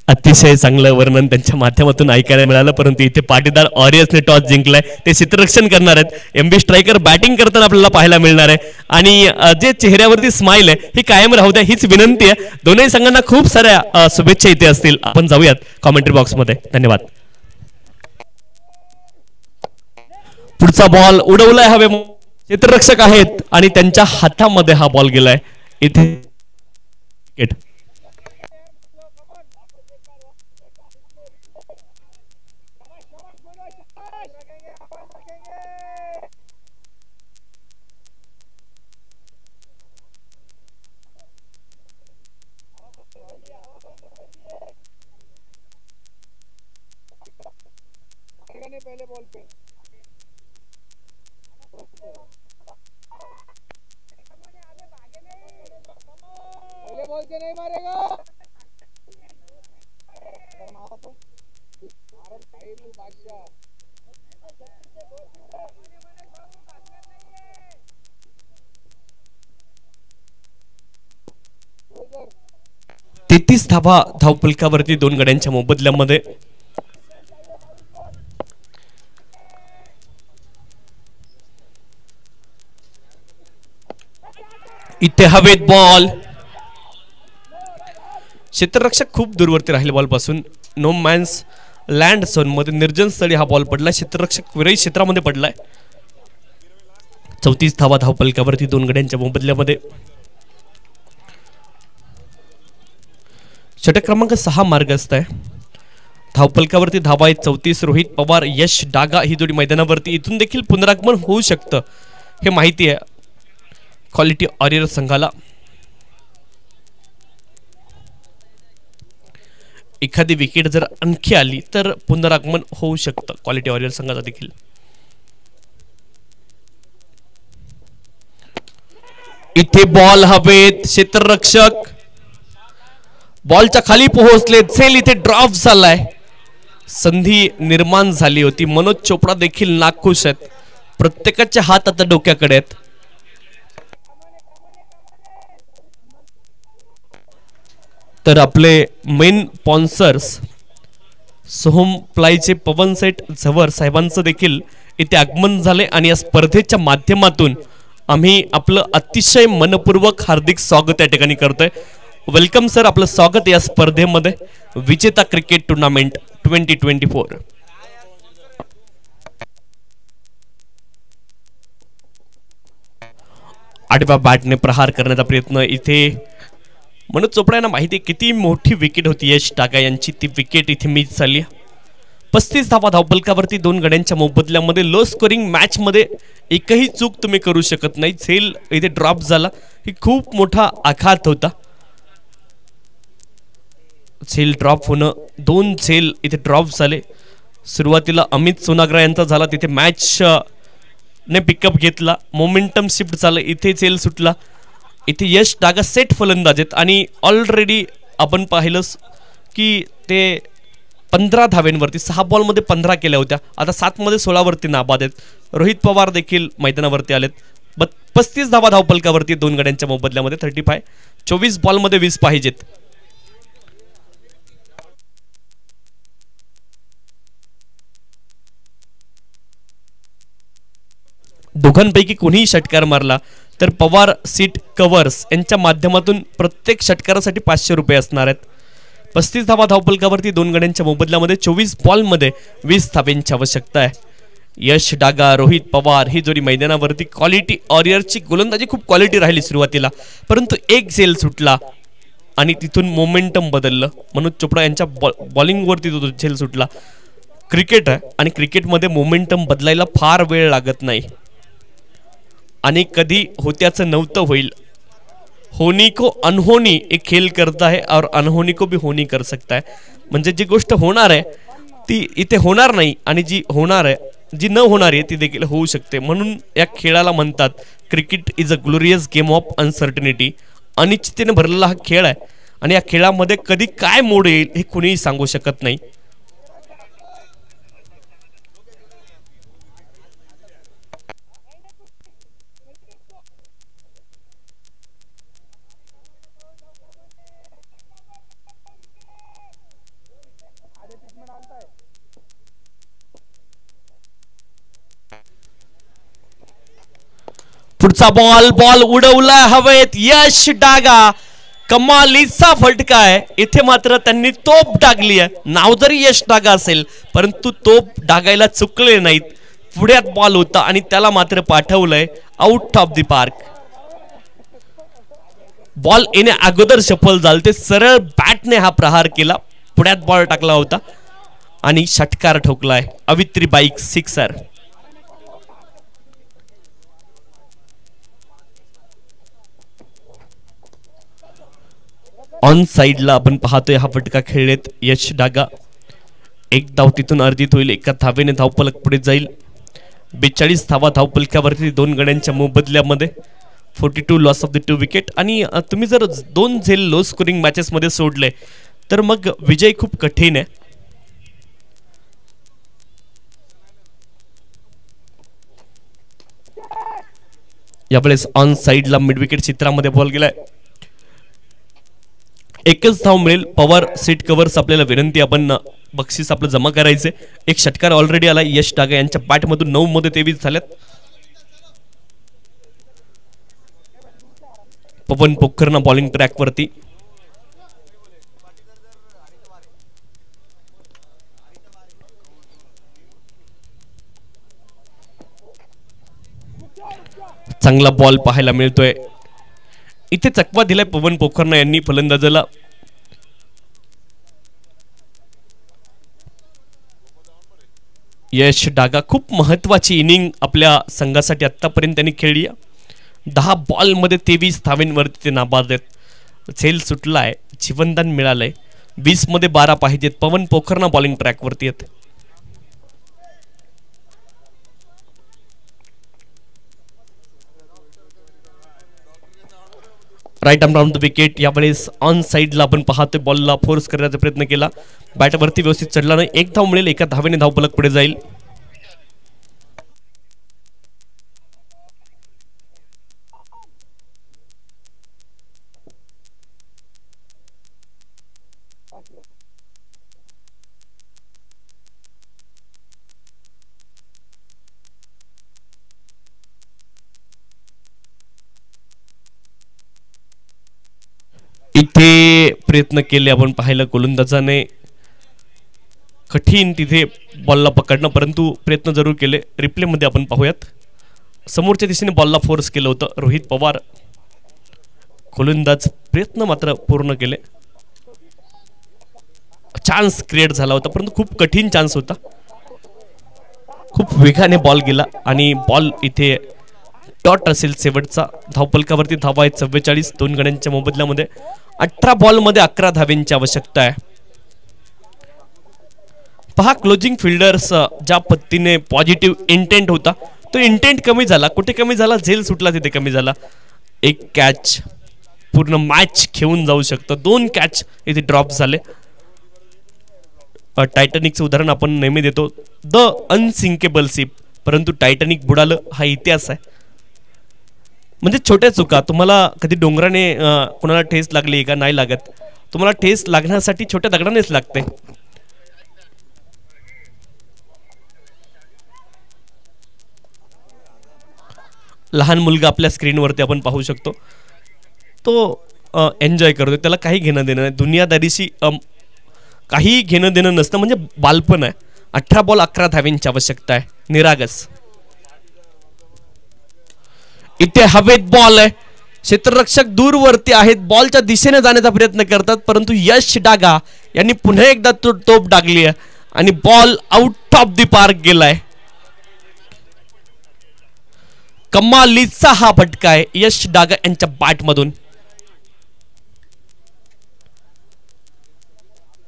अतिशय चांगलं वर्णन त्यांच्या माध्यमातून ऐकायला मिळालं. परंतु इथे पाटीदार ऑरियन्सने टॉस जिंकलाय, ते क्षेत्ररक्षण करणार आहेत. MB स्ट्रायकर बॅटिंग करताना आपल्याला पाहायला मिळणार आहे आणि जे चेहऱ्यावरती स्माइल आहे ही कायम राहू द्या हीच विनंती आहे. दोन्ही संघांना खूप साऱ्या शुभेच्छा इथे असतील. आपण जाऊयात कॉमेंट्री बॉक्समध्ये. धन्यवाद. पुढचा बॉल उडवलाय हवे. क्षेत्ररक्षक आहेत आणि त्यांच्या हातामध्ये हा बॉल गेलाय. इथे पहले बॉल पे पहले बॉल से नहीं मारेगा। तेहतीस धावा धावफलकावरती दोन गड्यांच्या मोबदल्यामध्ये. इथे हवेत बॉल. क्षेत्ररक्षक खूप दूरवरती राहिले बॉल पासून. नो मॅन्स लँड झोन मध्ये निर्जन स्थळी हा बॉल पडलाय. क्षेत्ररक्षक विरहित क्षेत्रामध्ये पडलाय. 34 धावा धावफलकावरती दोन गड्यांच्या मोबदल्यामध्ये. षटक क्रमांक 6 मार्गस्थ आहे. धावफलकावरती धावा आहेत 34. रोहित पवार, यश डागा ही जोडी मैदानावरती. इथून देखील पुनरागमन होऊ शकतं हे माहिती आहे क्वालिटी वॉरियर संघाला. एखादी विकेट जर आणखी आली तर पुनरागमन होऊ शकतं क्वालिटी वॉरियर संघाचा देखील. इथे बॉल हवेत. क्षेत्ररक्षक बॉलच्या खाली पोहोचले. झेल इथे ड्रॉप झालाय. संधी निर्माण झाली होती. मनोज चोपडा देखील नाखुश आहेत. प्रत्येकाचे हात आता डोक्याकडे आहेत. तर आपले मेन स्पॉन्सर्स सोहम प्लायचे पवन सेठ झवर साहेबांचं देखील इथे आगमन झाले आणि या स्पर्धेच्या माध्यमातून आम्ही आपलं अतिशय मनपूर्वक हार्दिक स्वागत या ठिकाणी करतोय. वेलकम सर, आपलं स्वागत या स्पर्धेमध्ये. विजेता क्रिकेट टुर्नामेंट 2024. आडव्या बॅटने प्रहार करण्याचा प्रयत्न. इथे मनोज चोपडा यांना माहिती किती मोठी विकेट होती यश डागा यांची. ती विकेट इथे मिस झाली. 35 धावा धावफलकावरती दोन गड्यांच्या मोबदल्यामध्ये. लो स्कोरिंग मॅच मध्ये एकही चूक तुम्ही करू शकत नाही. झेल इथे ड्रॉप झाला. ही खूप मोठा आघात होता. झेल ड्रॉप होणं. 2 झेल इथे ड्रॉप झाले. सुरुवातीला अमित सोनाग्रा यांचा झाला. तिथे मॅच ने पिकअप घेतला. मोमेंटम शिफ्ट झालं. इथे झेल सुटला. इथे यश डागा सेट फलंदाज आहेत आणि ऑलरेडी आपण पाहिलं की ते 15 धावेंवरती 6 बॉलमध्ये 15 केल्या होत्या. आता 7 मध्ये 16 वरती नाबाद आहेत. रोहित पवार देखील मैदानावरती आलेत. 35 धावा धावफलकावरती दोन गड्यांच्या मोबदल्यामध्ये. 35. 24 बॉलमध्ये 20 पाहिजेत. दोघांपैकी कोणीही षटकार मारला तर पवार सीट कव्हर्स यांच्या माध्यमातून प्रत्येक षटकारासाठी 500 रुपये असणार आहेत. 35 धावा धावफलकावरती दोन गड्यांच्या मोबदल्यामध्ये. 24 बॉलमध्ये 20 धावेंची आवश्यकता आहे. यश डागा, रोहित पवार ही जोडी मैदानावरती. क्वालिटी वॉरियरची गोलंदाजी खूप क्वालिटी राहिली सुरुवातीला, परंतु एक झेल सुटला आणि तिथून मोमेंटम बदललं. मनोज चोपडा यांच्या बॉलिंगवरती तो झेल सुटला. क्रिकेट आहे आणि क्रिकेटमध्ये मोमेंटम बदलायला फार वेळ लागत नाही आणि कधी होत्याचं नव्हतं होईल. होनी को अनहोनी एक खेल करता है और अनहोनी को भी होनी कर सकता है. म्हणजे जी गोष्ट होणार आहे ती इथे होणार नाही आणि जी होणार आहे, जी न होणार आहे ती देखील होऊ शकते. म्हणून या खेळाला म्हणतात cricket is a glorious game of uncertainty. अनिश्चिततेने भरलेला हा खेळ आहे आणि या खेळामध्ये कधी काय मोड येईल हे कुणीही सांगू शकत नाही. पुढचा बॉल उडवला हवेत. यश डागा कमालीचा फटका आहे. इथे मात्र त्यांनी तोप डागली आहे. नाव जरी यश डागा असेल परंतु तोप डागायला चुकले नाहीत. पुढ्यात बॉल होता आणि त्याला मात्र पाठवलंय out of the park. Ball येण्या अगोदर सफल झाले. सरळ बॅटने हा प्रहार केला. पुढ्यात बॉल टाकला होता आणि षटकार ठोकलाय. अवित्री बाईक सिक्सर. ऑन साइडला आपण पाहतोय हा फटका खेळलेत यश डागा. एक धाव तिथून अर्जित होईल. एका धावेने धावफलक पुढे जाईल. 42 धावा धावफलकावरती दोन गड्यांच्या मोबदल्यामध्ये. 42 लॉस ऑफ द 2 विकेट. आणि तुम्ही जर 2 झेल लो स्कोरिंग मॅचेस मध्ये सोडले तर मग विजय खूप कठीण आहे. यावेळेस ऑन साइडला मिड विकेट चित्रामध्ये बॉल गेलाय. एकच धाव मिळेल. पवार सीट कव्हर्स आपल्याला विनंती, आपण बक्षीस आपलं जमा करायचे. एक षटकार ऑलरेडी आला यश डागा यांच्या बॅट मधून. 9 मध्ये 23 झाल्यात. पवन पोखरना बॉलिंग ट्रॅक वरती. चांगला बॉल पाहायला मिळतोय. इथे चकवा दिलाय पवन पोखरना यांनी फलंदाजाला. यश डागा खूप महत्वाची इनिंग आपल्या संघासाठी आतापर्यंत त्यांनी खेळली. 10 बॉल मध्ये 23 धावांवरती ते नाबाद आहेत. झेल सुटलाय, जीवनदान मिळालंय. 20 मध्ये 12 पाहिजेत. पवन पोखरना बॉलिंग ट्रॅक वरती आहेत. Right arm round the wicket. यावेळेस ऑन साइडला आपण पाहतोय बॉलला फोर्स करण्याचा प्रयत्न केला. बॅटवरती व्यवस्थित चढला नाही. 1 धाव मिळेल. 1 धावेने धावफलक पुढे जाईल. इथे प्रयत्न केले आपण पाहिलं गोलंदाजाने. कठीण तिथे बॉलला पकडणं, परंतु प्रयत्न जरूर केले. रिप्ले मध्ये आपण पाहूयात. समोरच्या दिशेने बॉलला फोर्स केलं होतं रोहित पवार. गोलंदाज प्रयत्न मात्र पूर्ण केले. चान्स क्रिएट झाला होता, परंतु खूप कठीण चान्स होता. खूप वेगाने बॉल गेला आणि बॉल इथे डॉट असेल शेवटचा. धावपलकावरती धावा आहेत 44. 2 गड्यांच्या मोबदल्यामध्ये 18 बॉल मध्ये 11 धावांची आवश्यकता आहे. पहा क्लोजिंग फिल्डर्स ज्या पद्धतीने पॉझिटिव्ह इंटेंट होता, तो इंटेंट कमी झाला. कुठे कमी झाला? झेल सुटला तिथे कमी झाला. 1 कॅच पूर्ण मॅच घेऊन जाऊ शकतं. 2 कॅच इथे ड्रॉप झाले. टायटॅनिकचं उदाहरण आपण नेहमी देतो, द अनसिंकेबल शिप. परंतु टायटॅनिक बुडालं हा इतिहास आहे. म्हणजे छोट्या चुका. तुम्हाला कधी डोंगराने कोणाला ठेस लागली का? नाही लागत. तुम्हाला ठेस लागण्यासाठी छोट्या दगडानेच लागते. लहान मुलगा आपल्या स्क्रीनवरती आपण पाहू शकतो, तो एन्जॉय करतोय. त्याला काही घेणं देणं नाही दुनियादारीशी. काही घेणं देणं नसतं. म्हणजे बालपण आहे. 18 बॉल 11 धावांची आवश्यकता आहे. निरागस. इथे हवेत बॉल आहे. क्षेत्ररक्षक दूरवरती आहेत. बॉलच्या दिशेने जाण्याचा प्रयत्न करतात, परंतु यश डागा यांनी पुन्हा एकदा तोप डागली आहे आणि ball out of the park गेलाय. कमालीचा हा फटका आहे यश डागा यांच्या बॅटमधून.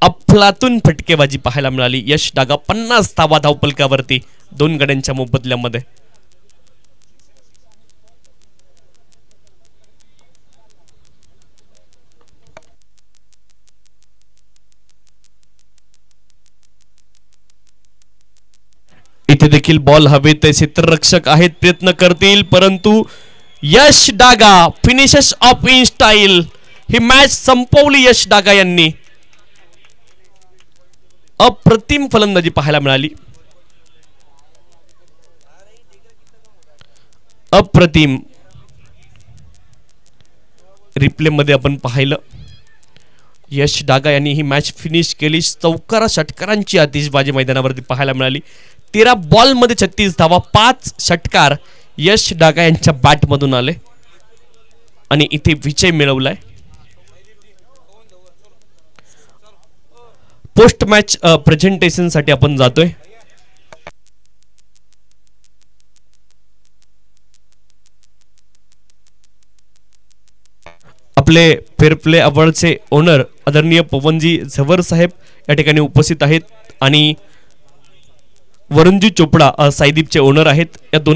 अफलातून फटकेबाजी पाहायला मिळाली. यश डागा 50 धावा धावपलकावरती 2 गड्यांच्या मोबदल्यामध्ये. इथे देखील बॉल हवेत. क्षेत्ररक्षक आहेत, प्रयत्न करतील, परंतु Yash Daga finishers off in style. ही मॅच संपवली यश डागा यांनी. अप्रतिम फलंदाजी पाहायला मिळाली. अप्रतिम. रिप्ले मध्ये आपण पाहिलं, यश डागा यांनी ही मॅच फिनिश केली. 14 षटकारांची आतिषबाजी मैदानावरती पाहायला मिळाली. 13 बॉल मध्ये 36 धावा. 5 षटकार यश डागा यांच्या बॅट मधून आले आणि इथे विजय मिळवलाय. पोस्ट मॅच प्रेझेंटेशन साठी आपण जातोय. आपले फेअर प्ले अवॉर्डचे ओनर आदरणीय पवनजी झवर साहेब या ठिकाणी उपस्थित आहेत आणि वरुणजी चोपडा साईदीपचे ओनर आहेत. या दोन